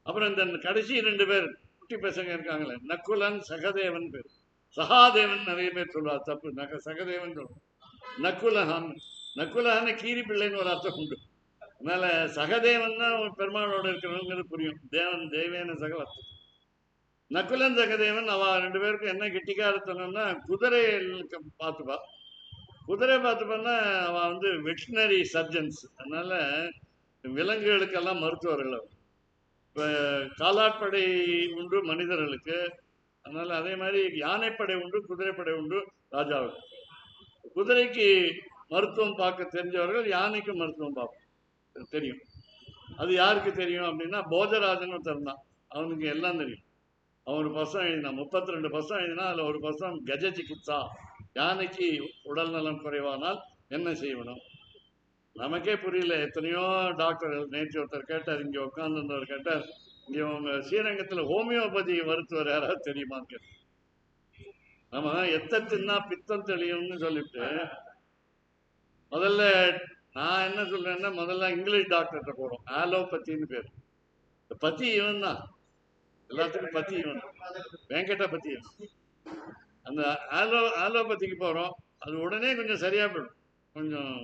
அப்புறம் இந்த கடைசி 2 பேர் குட்டி பசங்க இருக்காங்களே, நக்குலன் சகதேவன் பேர். சகாதேவன் நிறைய பேர் சொல்லுவார், தப்பு. சகதேவன் சொல்லுவோம். நக்குலஹான கீரி பிள்ளைன்னு ஒரு அர்த்தம் உண்டு. அதனால சகதேவன் தான் பெருமாளோட இருக்கிறவங்கிறது புரியும். தேவேன சகவர்த்தம். நக்குலன் சகதேவன் அவ 2 பேருக்கும் என்ன கெட்டிக்காரத்தனம்னா, குதிரை பார்த்துப்பான்னா அவ வெட்டினரி சர்ஜன்ஸ். அதனால விலங்குகளுக்கெல்லாம் மருத்துவர்கள். இப்ப காலாட்படை உண்டு மனிதர்களுக்கு, அதனால அதே மாதிரி யானைப்படை உண்டு, குதிரைப்படை உண்டு ராஜாவுக்கு. குதிரைக்கு மருத்துவம் பார்க்க தெரிஞ்சவர்கள் யானைக்கு மருத்துவம் பார்ப்போம் தெரியும். அது யாருக்கு தெரியும் அப்படின்னா, போஜராஜன் இருந்தான், அவனுக்கு எல்லாம் தெரியும். அவன் ஒரு பசம் எழுதினான், 32 பசம் எழுதினா அதுல ஒரு பசம் கஜ சிகிச்சா, யானைக்கு உடல் நலம் குறைவானால் என்ன செய்யணும். நமக்கே புரியல. எத்தனையோ டாக்டர்கள். நேற்று ஒருத்தர் கேட்டார், இங்க உட்கார்ந்துருந்தவர் கேட்டார், இங்க உங்க ஸ்ரீரங்கத்துல ஹோமியோபதி மருத்துவர் யாராவது தெரியுமான்னு கேட்டார். நம்ம எத்த தின்னா பித்தம் தெளியும்னு சொல்லிட்டு, முதல்ல நான் என்ன சொல்றேன்னா, முதல்ல இங்கிலீஷ் டாக்டர்கிட்ட போறோம். ஆலோபத்தின்னு பேர். பத்தி இவன் தான், எல்லாத்துக்கும் பத்தி இவன், வெங்கட பத்தி. அந்த ஆலோபதிக்கு போறோம், அது உடனே கொஞ்சம் சரியா போயிடும் கொஞ்சம்.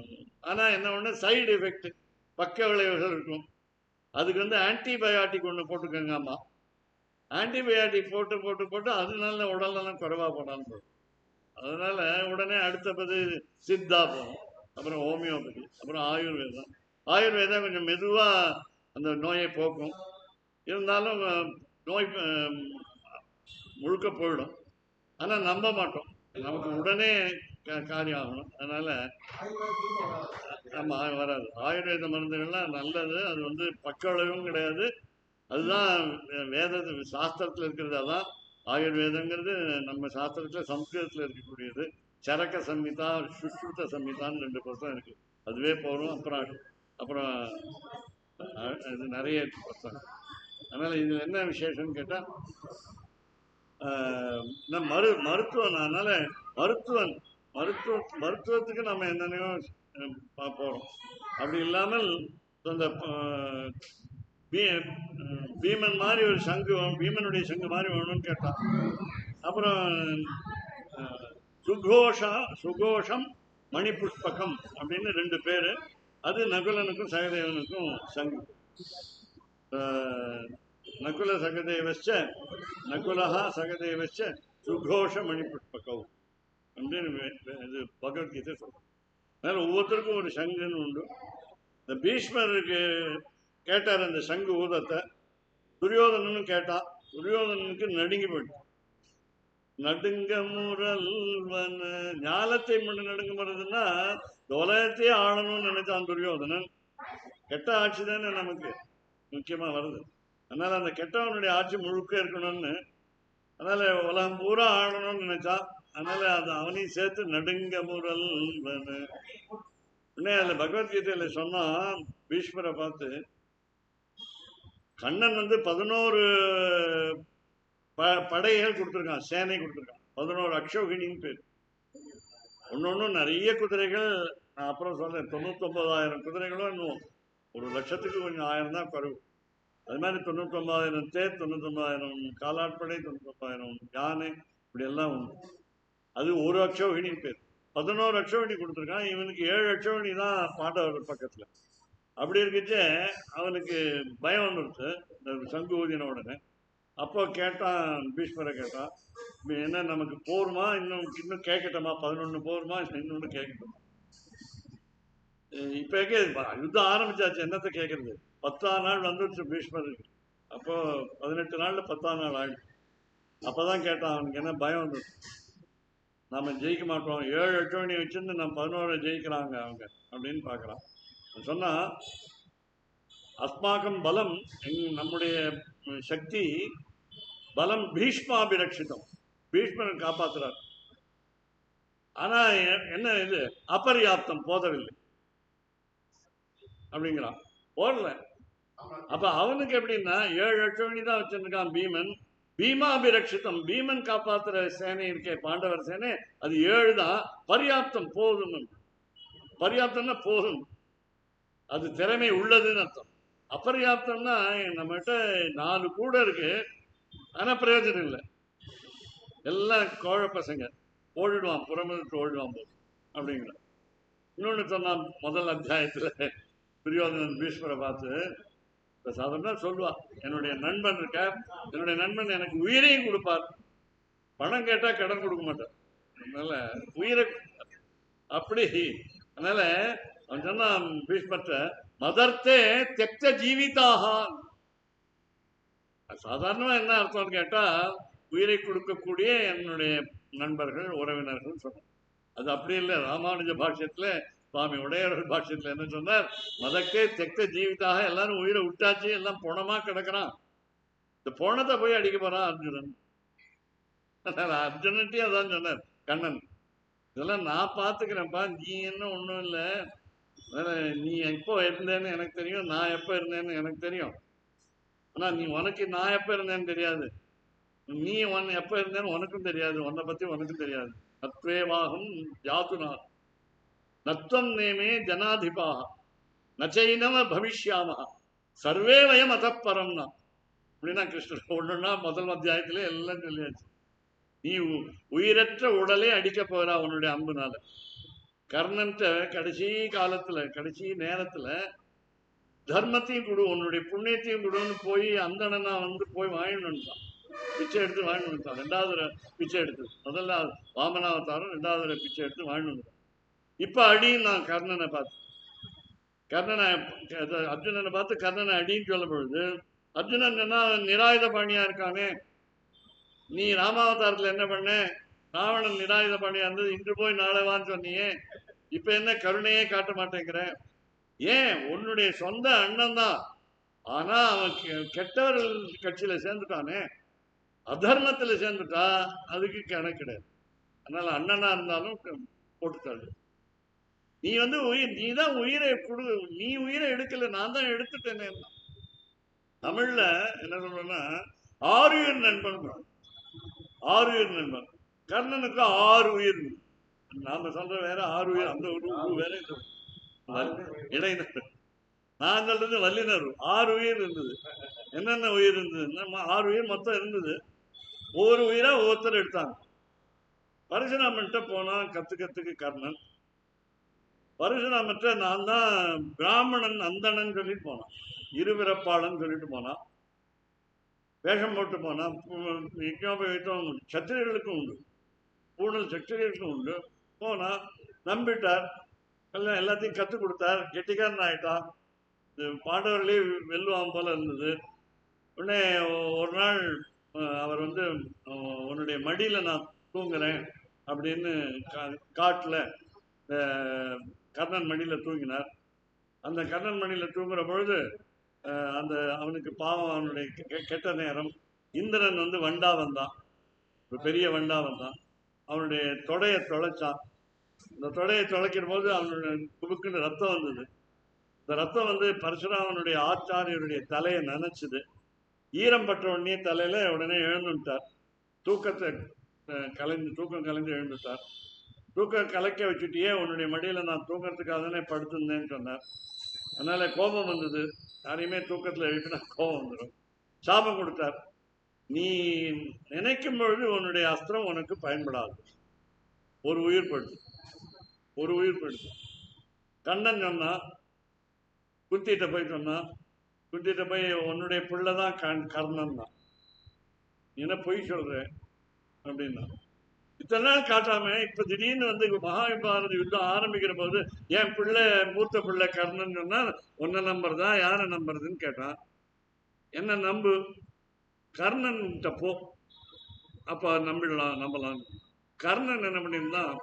ஆனா என்ன ஒண்ணு, சைடு எஃபெக்ட், பக்க விளைவுகள் இருக்கும். அதுக்கு ஆன்டிபயாட்டிக் ஒண்ணு போட்டுக்கோங்க அம்மா. ஆன்டிபயாட்டிக் போட்டு அதனால உடல்நலம் குறைவா போனாலும் போடும். அதனால உடனே அடுத்தது சித்தா போகும், அப்புறம் ஹோமியோபதி, அப்புறம் ஆயுர்வேதம். ஆயுர்வேதம் கொஞ்சம் மெதுவா அந்த நோயை போக்கும். இருந்தாலும் நோய் முழுக்க போயிடும். ஆனா நம்ப மாட்டோம், நமக்கு உடனே காரியம் ஆகணும். அதனால ஆமா வராது. ஆயுர்வேத மருந்துகள்லாம் நல்லது. அது பக்க விளைவும் கிடையாது. அதுதான் வேத சாஸ்திரத்துல இருக்கிறது. அதான் ஆயுர்வேதங்கிறது. நம்ம சாஸ்திரத்துல சம்ஸ்கிருதத்துல இருக்கக்கூடியது. சரக்க சம்ஹிதா, சுஷ்ருத சம்ஹிதான்னு 2 புத்தகம் இருக்கு, அதுவே போகும். அப்புறம் இது நிறைய புத்தகம். அதனால இதுல என்ன விசேஷம்னு கேட்டா, மருத்துவம். அதனால மருத்துவத்துக்கு நம்ம என்னென்னையோ போறோம். அப்படி இல்லாமல் அந்த பீமன் மாதிரி ஒரு சங்கு, பீமனுடைய சங்கு மாதிரி வேணும்னு கேட்டான். அப்புறம் சுகோஷம் மணிபுஷ்பகம் அப்படின்னு 2 பேரு. அது நகுலனுக்கும் சகதேவனுக்கும் சங்கு. நகுல சகதேவச்ச நகுலஹா சகதேவச்ச சுகோஷ மணிபுஷ்பகம் அப்படின்னு இது பகவத்கீதை சொல்றோம். அதனால ஒவ்வொருத்தருக்கும் ஒரு சங்குன்னு உண்டு. இந்த பீஷ்மருக்கு கேட்டார் அந்த சங்கு ஊதத்தை. துரியோதனனும் கேட்டான். துரியோதனனுக்கு நடுங்கி போயிட்டு, நடுங்க முரல்வன ஞாலத்தை மட்டும் நடுங்க முறதுன்னா உலகத்தையே ஆளணும்னு நினைச்சான் துரியோதனன். கெட்ட ஆட்சி தானே நமக்கு முக்கியமா வருது. அதனால அந்த கெட்டவனுடைய ஆட்சி முழுக்க இருக்கணும்னு, அதனால உலகம் பூரா ஆளணும்னு நினைச்சான். அதனால அது அவனையும் சேர்த்து நடுங்க முரல்வன. உடனே அதுல பகவத்கீதையில சொன்னா, பீஷ்மரை பார்த்து கண்ணன் 11 படைகள் கொடுத்துருக்கான், சேனை கொடுத்துருக்கான். 11 அக்ஷோகிணின்னு பேர். ஒன்னொன்னும் நிறைய குதிரைகள். நான் அப்புறம் சொல்றேன். 99,000 குதிரைகளும் இன்னும் 1,00,000க்கு கொஞ்சம் 1000 தான் குறைவு. அது மாதிரி 99,000 தேர், 99,000 காலாட்படை, 99,000 யானை, இப்படி எல்லாம் உண்டு. அது ஒரு அக்ஷோகிணின்னு பேர். 11 அக்ஷோகிணி கொடுத்துருக்கான். இவனுக்கு 7 அக்ஷோகிணி தான் பாண்டவர் பக்கத்துல. அப்படி இருக்குச்சு அவனுக்கு பயம் வந்துடுச்சு இந்த சங்கு ஊதின உடனே. அப்போ கேட்டான், பீஷ்மரை கேட்டான், என்ன நமக்கு போருமா, இன்னும் கேட்கட்டமா, 11 போருமா, இன்னொன்று கேட்கட்டுமா? இப்ப யுத்தம் ஆரம்பிச்சாச்சு, என்னத்தை கேட்கறது? 10ஆம் நாள் வந்துடுச்சு பீஷ்மருக்கு. அப்போ 18 நாள்ல 10ஆம் நாள் ஆயிடுச்சு. அப்பதான் கேட்டான், அவனுக்கு என்ன பயம் வந்துடுச்சு, நாம ஜெயிக்க மாட்டோம், 7 அட்டவணை வச்சிருந்து நம்ம 11 ஜெயிக்கிறாங்க அவங்க அப்படின்னு பாக்குறான். சொன்னா, அஸ்மாக்கம் பலம், நம்முடைய சக்தி பலம் பீஷ்மாபிரட்சிதம், பீஷ்மன் காப்பாத்துறார். ஆனா என்ன இது அபர்யாப்தம், போதவில்லை அப்படிங்கிறான், போடல. அப்ப அவனுக்கு எப்படின்னா 7 அட்டவணி தான் வச்சிருக்கான் பீமன். பீமாபிரட்சிதம், பீமன் காப்பாத்துற சேனை இருக்கே பாண்டவர் சேனை, அது 7 தான். பர்யாப்தம், போதும். பர்யாப்தம்னா போதும், அது திறமை உள்ளதுன்னு அர்த்தம். அபர்யாப்தம்னா நம்மகிட்ட 4 கூட இருக்கு, ஆனா பிரயோஜனம் இல்லை, எல்லாம் கோழ பசங்க, ஓடிடுவான், புறமதுக்கு ஓடிடுவான் போது அப்படிங்கிற. இன்னொன்னு சொன்னான் முதல் அத்தியாயத்துல, துரியோதனன் பீஷ்மரை பார்த்து சாதாரண சொல்லுவான், என்னுடைய நண்பன் இருக்க, என்னுடைய நண்பன் எனக்கு உயிரையும் கொடுப்பார், பணம் கேட்டா கடன் கொடுக்க மாட்டார், அதனால உயிரை அப்படி. அதனால அவன் சொன்னான் பீஷ்மத்தை, மதர்த்தே தெக்த ஜீவிதாக. சாதாரணமா என்ன அர்த்தம்னு கேட்டா, உயிரை கொடுக்கக்கூடிய என்னுடைய நண்பர்கள், உறவினர்கள் சொன்னார். அது அப்படி இல்லை. ராமானுஜ பாஷ்யத்துல, சுவாமி உடையவர்கள் பாஷ்யத்துல என்ன சொன்னார், மதக்கே தெக்த ஜீவிதாக, எல்லாரும் உயிரை விட்டாச்சு, எல்லாம் பொணமா கிடக்குறான், இந்த பொணத்தை போய் அடிக்க போறான் அர்ஜுனன். அர்ஜுனன்ட்டையும் அதான் சொன்னார் கண்ணன், இதெல்லாம் நான் பார்த்துக்கிறேன்ப்பா, நீ என்ன ஒன்றும் இல்லை, நீ எப்போ இருந்தேன்னு எனக்கு தெரியும், நான் எப்போ இருந்தேன்னு எனக்கு தெரியும், ஆனா நீ உனக்கு நான் எப்போ இருந்தேன்னு தெரியாது, நீ எப்போ இருந்தேன்னு உனக்கும் தெரியாது, உன்னை பத்தி உனக்கும் தெரியாது. நத்வேவாகும் ஜாதுனா நத்வம் நேமே ஜனாதிபாக நச்சைனவ பவிஷ்யாம சர்வே வயம் அத்தப்பரம்னா. அப்படின்னா கிருஷ்ணர் ஒண்ணுன்னா முதல் அத்தியாயத்திலே எல்லாம் சொல்லியாச்சு. நீ உயிரற்ற உடலே அடிக்க போறா உன்னுடைய அம்புனால. கர்ணன்ட்ட கடைசி காலத்துல, கடைசி நேரத்துல தர்மத்தையும் கொடு, உன்னுடைய புண்ணியத்தையும் கொடுன்னு போய் அந்தணனா போய் வாங்கிட்டு பிச்சை எடுத்து வாங்கிட்டு வந்துட்டான். 2வது பிச்சை எடுத்து, முதல்ல வாமனாவதாரம், 2வது பிச்சை எடுத்து வாங்கிட்டு வந்துட்டான். இப்ப அடின்னு நான் கர்ணனை பார்த்து, அர்ஜுனனை பார்த்து கர்ணனை அடின்னு சொல்ல பொழுது, அர்ஜுனன் என்ன நிராயுத பாணியா இருக்கானே, நீ ராமாவதாரத்துல என்ன பண்ண, ராவணன் நிராயுத பாணியா இருந்தது, இன்று போய் நாளை வான்னு சொன்னியே, இப்ப என்ன கருணையே காட்ட மாட்டேங்கிற, ஏன் உன்னுடைய சொந்த அண்ணன் தான், ஆனா அவன் கெட்டவர்கள் கட்சியில சேர்ந்துட்டானே, அதர்மத்துல சேர்ந்துட்டா அதுக்கு கணக்கு கிடையாது. அதனால அண்ணனா இருந்தாலும் போட்டுத்தாள். நீ நீ தான் உயிரை கொடு, நீ உயிரை எடுக்கல, நான் தான் எடுத்துட்டேனே. தமிழ்ல என்ன சொல்றேன்னா, 6 உயிர் நண்பன், 6 உயிர் நண்பன். கர்ணனுக்கு 6 உயிர், நாம சொல்ற வேற 6 உயிர், அந்த ஒரு வேற இடையினர். நான் சொல்றது வல்லினர். 6 உயிர் இருந்தது. என்னென்ன உயிர் இருந்தது? 6 உயிர் மொத்தம் இருந்தது. ஒவ்வொரு உயிரா ஒவ்வொருத்தர் எடுத்தாங்க. பரசுராமன்ட்ட போனான் கத்துக்கிறதுக்கு கர்ணன். பரசுராமன்ட்ட நான் தான் பிராமணன் அந்தணன் சொல்லிட்டு போனான், இருபிறப்பாளன் சொல்லிட்டு போனான், வேஷம் போட்டு போனான். யஜ்ஞோபவீதம் சத்திரியர்களுக்கும் உண்டு, பூணல் சத்திரியர்களுக்கும் உண்டு. போனா நம்பிட்டார், எல்லாம் எல்லாத்தையும் கற்றுக் கொடுத்தார், கெட்டிக்காரன் ஆயிட்டான். பாண்டவர்களே வெல்லுவான் போல இருந்தது. உடனே ஒரு நாள் அவர் வந்து உன்னுடைய மடியில நான் தூங்குறேன் அப்படின்னு காட்டுல கர்ணன் மடியில தூங்கினார். அந்த கர்ணன் மடியில தூங்குற பொழுது அந்த அவனுக்கு பாவம், அவனுடைய கெட்ட நேரம், இந்திரன் வந்து வண்டா வந்தான், ஒரு பெரிய வண்டா வந்தான். அவனுடைய தொடையை தொலைச்சான். இந்த தொடையை தொலைக்கிற போது அவனுடைய குபுக்குன்னு ரத்தம் வந்தது. இந்த ரத்தம் வந்து பரசுராமனுடைய ஆச்சாரியருடைய தலையை நனைச்சுது. ஈரம் பற்ற உடனே தலையில உடனே எழுந்துட்டார். தூக்கம் கலைந்து எழுந்துட்டார். தூக்கம் கலைக்க வச்சுட்டியே, உன்னுடைய மடியில நான் தூக்கறதுக்காக தானே படுத்திருந்தேன்னு சொன்னார். அதனால கோபம் வந்தது. யாரையுமே தூக்கத்துல எழுப்பினா கோபம் வந்துடும். சாபம் கொடுத்தார், நீ நினைக்கும் பொழுது உன்னுடைய அஸ்திரம் உனக்கு பயன்படாது, ஒரு உயிர் படுத்து, ஒரு உயிர் படுத்து. கண்ணன் சொன்னா, குந்திட்ட போய் சொன்னா, குந்திட்ட போய் உன்னுடைய பிள்ளைதான் கர்ணன் தான், என்ன பொய் சொல்ற அப்படின்னா. இத்தனை நாள் காட்டாம இப்ப திடீர்னு வந்து மகாபாரத யுத்தம் ஆரம்பிக்கிற போது என் பிள்ளை மூத்த பிள்ளை கர்ணன் சொன்னா உன்னை நம்புறதா யாரை நம்புறதுன்னு கேட்டான். என்ன நம்பு, கர்ணன் போ, அப்ப நம்பலாம். கர்ணன் என்ன பண்ணியிருந்தான்,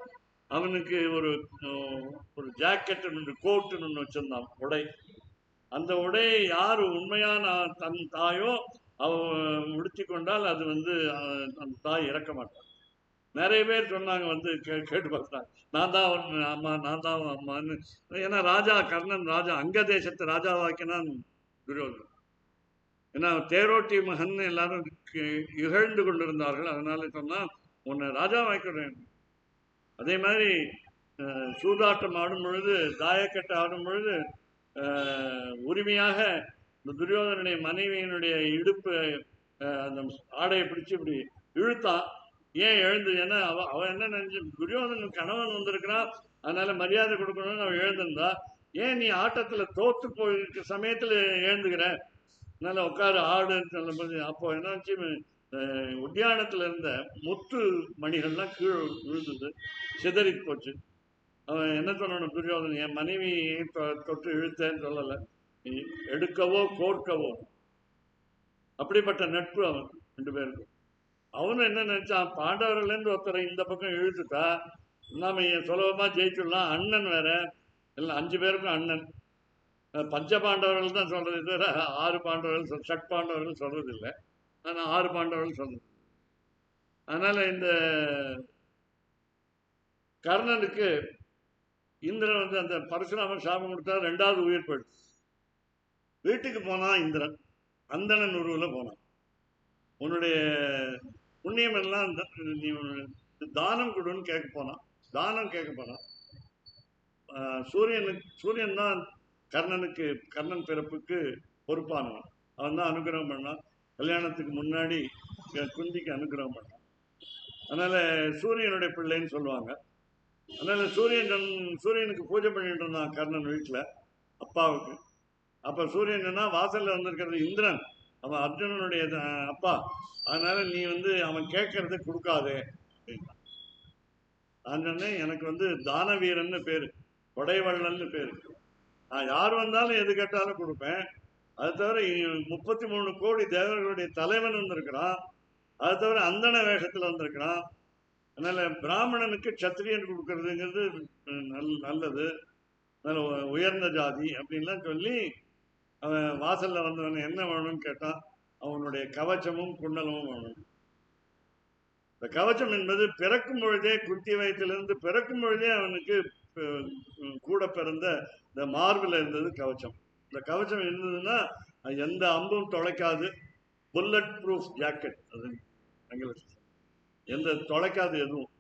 அவனுக்கு ஒரு ஜாக்கெட் ஒன்று கோட்டுன்னு ஒன்று வச்சிருந்தான், உடை. அந்த உடையை யாரு உண்மையான தன் தாயோ அவ உடுத்தி கொண்டால் அது வந்து அந்த தாய் இறக்க மாட்டான். நிறைய பேர் சொன்னாங்க வந்து கேட்டு பார்த்தாங்க, நான் தான் அம்மா, நான் தான் அம்மான்னு. ஏன்னா ராஜா கர்ணன் ராஜா, அங்க தேசத்து ராஜாவாக்கினான் துரியோதனன். ஏன்னா தேரோட்டி மகன் எல்லாரும் இகழ்ந்து கொண்டிருந்தார்கள். அதனால சொன்னா உன்னை ராஜாவாக்கிறேன். அதே மாதிரி சூதாட்டம் ஆடும் பொழுது, தாயக்கட்டை ஆடும் பொழுது உரிமையாக இந்த துரியோதனுடைய மனைவியினுடைய இடுப்பு அந்த ஆடையை பிடிச்சு இப்படி இழுத்தான். ஏன் எழுந்து, ஏன்னா அவன் என்ன நினைச்சு, துரியோதனன் கணவன் வந்திருக்கிறான் அதனால மரியாதை கொடுக்கணும்னு அவன் எழுந்திருந்தா. ஏன் நீ ஆட்டத்துல தோத்து போயிருக்க சமயத்துல எழுந்துக்கிற, அதனால உட்காரு ஆடுன்னு சொல்லும்போது, அப்போ என்னாச்சு, உத்தியானத்துல இருந்த முத்து மணிகள்லாம் கீழே விழுந்தது, சிதறி போச்சு. அவன் என்ன சொல்லணும், துரியோதனன் என் மனைவியை தொட்டு இழுத்தேன்னு சொல்லலை, எடுக்கவோ கோர்க்கவோ. அப்படிப்பட்ட நட்பு அவன் ரெண்டு பேருக்கும். அவனும் என்ன நினைச்சான், பாண்டவர்கள்லேருந்து ஒருத்தரை இந்த பக்கம் இழுத்துட்டா நாம சுலபமா ஜெயிச்சுடலாம். அண்ணன் வேற, எல்லாம் 5 பேருக்கும் அண்ணன். பஞ்ச பாண்டவர்கள் தான் சொல்றது தவிர 6 பாண்டவர்கள், ஷட் பாண்டவர்கள் சொல்றது இல்லை. ஆனால் 6 பாண்டவர்கள் சொல்றது. அதனால இந்த கர்ணனுக்கு இந்திரன் வந்து அந்த பரசுராமன் சாபம் கொடுத்தா 2வது உயிர் போயிடுச்சு. வீட்டுக்கு போனான் இந்திரன், அந்தணன் உருவில் போனான். உன்னுடைய புண்ணியம் எல்லாம் நீ தானம் கொடுன்னு கேட்க போனான். தானம் கேட்க போனான். சூரியன் தான் கர்ணனுக்கு, கர்ணன் பிறப்புக்கு பொறுப்பானவன். அவன் தான் அனுகிரகம் பண்ணான். கல்யாணத்துக்கு முன்னாடி குந்திக்கு அனுகிரகம் பண்ணான். அதனால சூரியனுடைய பிள்ளைன்னு சொல்லுவாங்க. அதனால சூரியனுக்கு பூஜை பண்ணிட்டு இருந்தான் கர்ணன் வீட்டில் அப்பாவுக்கு. அப்ப சூரியன் என்ன, வாசல்ல வந்திருக்கிறது இந்திரன், அவன் அர்ஜுனனுடைய அப்பா. அதனால நீ வந்து அவன் கேட்கறத கொடுக்காதே அப்படின்னா. நான் சொன்னேன், எனக்கு வந்து தானவீரன்னு பேரு, கொடைவள்ளல்னு பேரு. நான் யார் வந்தாலும் எது கேட்டாலும் கொடுப்பேன். அது தவிர 33 கோடி தேவர்களுடைய தலைவன் வந்திருக்கிறான். அது தவிர அந்தன வேஷத்துல வந்திருக்கிறான். அதனால பிராமணனுக்கு சத்திரியன் கொடுக்கறதுங்கிறது நல்லது, உயர்ந்த ஜாதி அப்படின்லாம் சொல்லி அவன் வாசல்ல வந்தவன் என்ன வேணும்னு கேட்டான். அவனுடைய கவச்சமும் குண்டலமும் வேணும். இந்த கவச்சம் என்பது பிறக்கும் பொழுதே, குத்தி வயத்திலிருந்து பிறக்கும் பொழுதே அவனுக்கு கூட பிறந்த இந்த மார்பில் இருந்தது கவச்சம். இந்த கவச்சம் இருந்ததுன்னா எந்த அம்பும் தொலைக்காது, புல்லட் ப்ரூஃப் ஜாக்கெட், அது எந்த தொலைக்காது எதுவும்.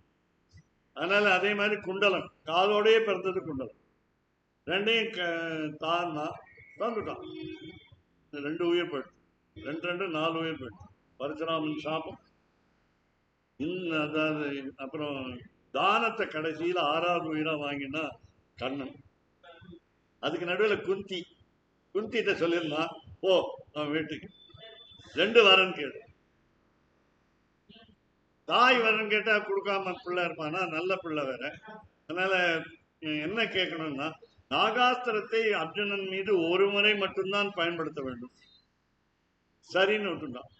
அதனால அதே மாதிரி குண்டலம், காதோடையே பிறந்தது குண்டலம். ரெண்டையும் தாந்துட்டான். 2 உயிர் போயிடுச்சு, 2 4 உயிர் போயிடுச்சு. பரசுராமன் சாபம். அதாவது அப்புறம் தானத்தை கடைசியில 6வது உயிரா வாங்கினா கண்ணன். அதுக்கு நடுவில் குந்திட்ட சொல்லியிருந்தான், ஓ அவன் வீட்டுக்கு 2 வரன் கேடு. தாய் வரன் கேட்டா கொடுக்காம பிள்ளை இருப்பானா, நல்ல பிள்ளை வேற. அதனால என்ன கேட்கணும்னா, நாகாஸ்திரத்தை அர்ஜுனன் மீது ஒரு முறை மட்டும்தான் பயன்படுத்த வேண்டும். சரின்னு விட்டுட்டான்.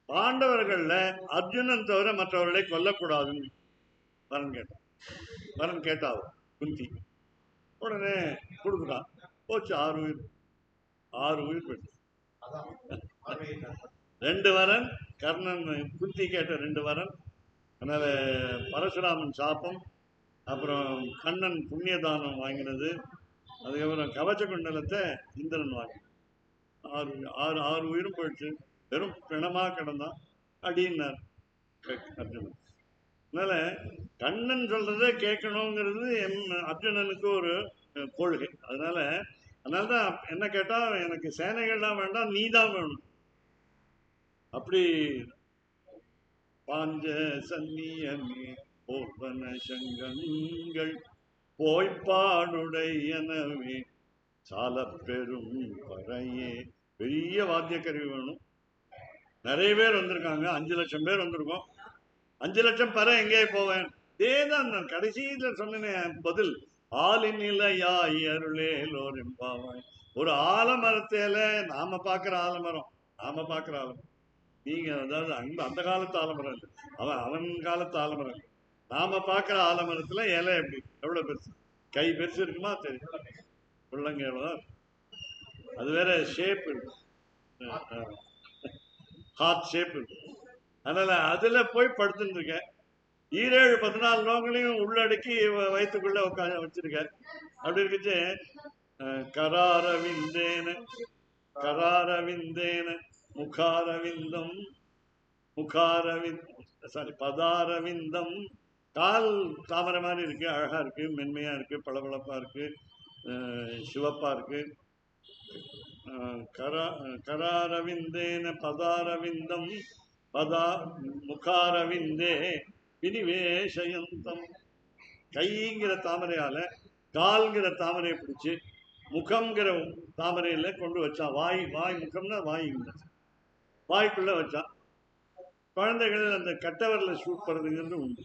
பாண்டவர்கள்ல அர்ஜுனன் தவிர மற்றவர்களை கொல்லக்கூடாதுன்னு வரன் கேட்டாவோ குந்தி. உடனே கொடுக்குறான். போச்சு 6 உயிர் போயிட்டு. 2 வரன் கர்ணன் குந்தி கேட்ட 2 வரன். அதனால பரசுராமன் சாப்பம், அப்புறம் கண்ணன் புண்ணியதானம் வாங்கினது, அதுக்கப்புறம் கவச்ச குண்டலத்தை இந்திரன் வாங்கினான். 6 உயிரும் போயிடுச்சு. வெறும் பிணமா கிடந்தான். அடின்னார் அர்ஜுனன். அதனால கண்ணன் சொல்றதை கேட்கணுங்கிறது அர்ஜுனனுக்கு ஒரு கொள்கை. அதனாலதான் என்ன கேட்டா, எனக்கு சேனைகள்லாம் வேண்டாம், நீ தான் வேணும். அப்படி பாஞ்ச சன்னியமே போர்வன சங்கங்கள் போய்ப்பாடுடையனவே சால பெரும் பறையே. பெரிய வாத்திய கருவி வேணும். நிறைய பேர் வந்திருக்காங்க, 5 லட்சம் பேர் வந்திருக்கோம். 5 லட்சம் பறை எங்கே போவேன்? இதேதான் நான் கடைசியில சொன்னேன் பதில். ஆலிநிலையாய் அருளேலோர் எம்பாவாய். ஒரு ஆலமரத்தில நாம பார்க்கிற ஆலமரம், நீங்க அதாவது அந்த காலத்து ஆலமரம் இல்லை, அவன் காலத்து ஆலமரம். நாம பார்க்கிற ஆலமரத்துல இலை எப்படி எவ்வளவு பெருசு, கை பெருசு இருக்குமா தெரியும், உள்ளங்கைதான். அது வேற ஷேப் இருக்கு, ஹார்ட் ஷேப் இருக்கு. அதனால அதுல போய் படுத்துட்டு இருக்கேன். 14 லோகங்களையும் உள்ளடக்கி வயிற்றுக்குள்ள உட்காந்து வச்சிருக்கேன். அப்படி இருக்குச்சு. கராரவிந்தேன பதாரவிந்தம். கால் தாமரை மாதிரி இருக்கு, அழகா இருக்கு, மென்மையா இருக்கு, பளபளப்பா இருக்கு, சிவப்பா இருக்கு. கராரவிந்தேன பதாரவிந்தம் முகாரவிந்தே வினிவேஷயந்தம். கைங்கிற தாமரையால கால்கிற தாமரையை பிடிச்சு முகம்ங்கிற தாமரையில கொண்டு வச்சான். வாய் முகம்னா வாய்க்குள்ள வச்சான். குழந்தைகள் அந்த கட்டவரில் ஷூட் பண்ணுறதுங்கிறது உண்டு.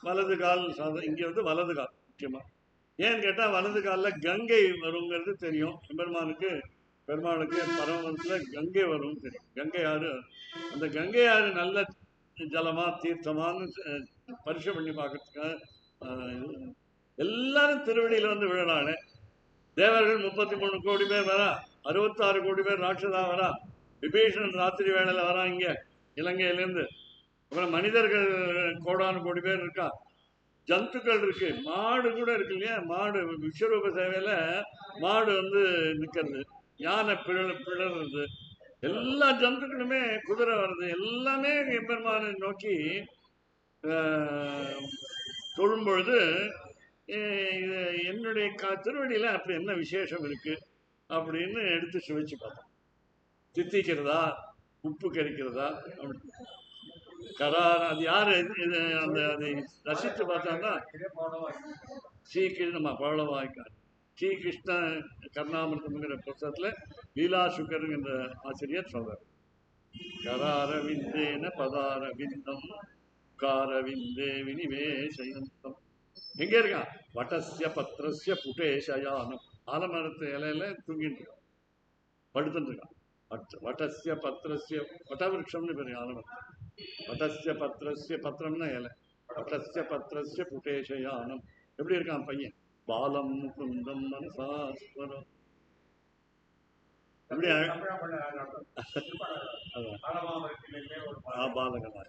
வலது கால் இங்க வலது கால் முக்கியமா. ஏன்னு கேட்டா வலது காலில் கங்கை வருங்கிறது தெரியும் பெருமாளுக்கு பரமத்துல கங்கை வரும் தெரியும். கங்கை ஆறு, அந்த கங்கை ஆறு நல்ல ஜலமா தீர்த்தமானு பரிசு பண்ணி பார்க்கறதுக்காக எல்லாரும் திருவடியில விழறாங்க. தேவர்கள் 33 கோடி பேர் வரா, 66 கோடி பேர் ராட்சதா வரா, விபீஷணன் ராத்திரி வேளையில வரா இங்க இலங்கையிலேருந்து. அப்புறம் மனிதர்கள் கோடானு கோடி பேர் இருக்கா, ஜந்துக்கள் இருக்கு, மாடு கூட இருக்கு இல்லையா. மாடு விஸ்வரூப சேவையில மாடு நிக்கிறது, யானை பிளறது, எல்லா ஜந்துக்களுமே, குதிரை வருது, எல்லாமே எம்பெருமானை நோக்கி தொழும் பொழுது என்னுடைய திருவடியில அப்படி என்ன விசேஷம் இருக்கு அப்படின்னு எடுத்து சுவைச்சு பார்த்தோம். தித்திக்கிறதா, உப்பு கறிக்கிறதா, கரார் அது யாரு அந்த அதை ரசித்து பார்த்தாங்கன்னா ஸ்ரீகிருஷ்ணமா பவளவாய்க்கார் ஸ்ரீகிருஷ்ண கர்ணாமிருதம்ங்கிற புத்தகத்துல லீலா சுகருங்கிற ஆசிரியர் சொல்றார். கராரவிந்தேன பதாரவிந்தம் காரவிந்தே வினிவேஷயந்தம். எங்க இருக்கான்? வட்டசிய பத்திரஸ்ய புட்டேஷயானம். ஆலமரத்து இலையில தூங்கிட்டு இருக்கான், படுத்துட்டு இருக்கான். வட்டசிய பத்திரஸ்ய வட்டவிருஷம்னு பேரு ஆலமரம். வட்டசிய பத்திரஸ்ய பத்திரம்னா இலை, வட்டசிய பத்திரஸ்ய புட்டேஷயானம். எப்படி இருக்கான் பையன்? பாலம் முகுந்தம் மனசாஸ்வரம். எப்படி பாலகனா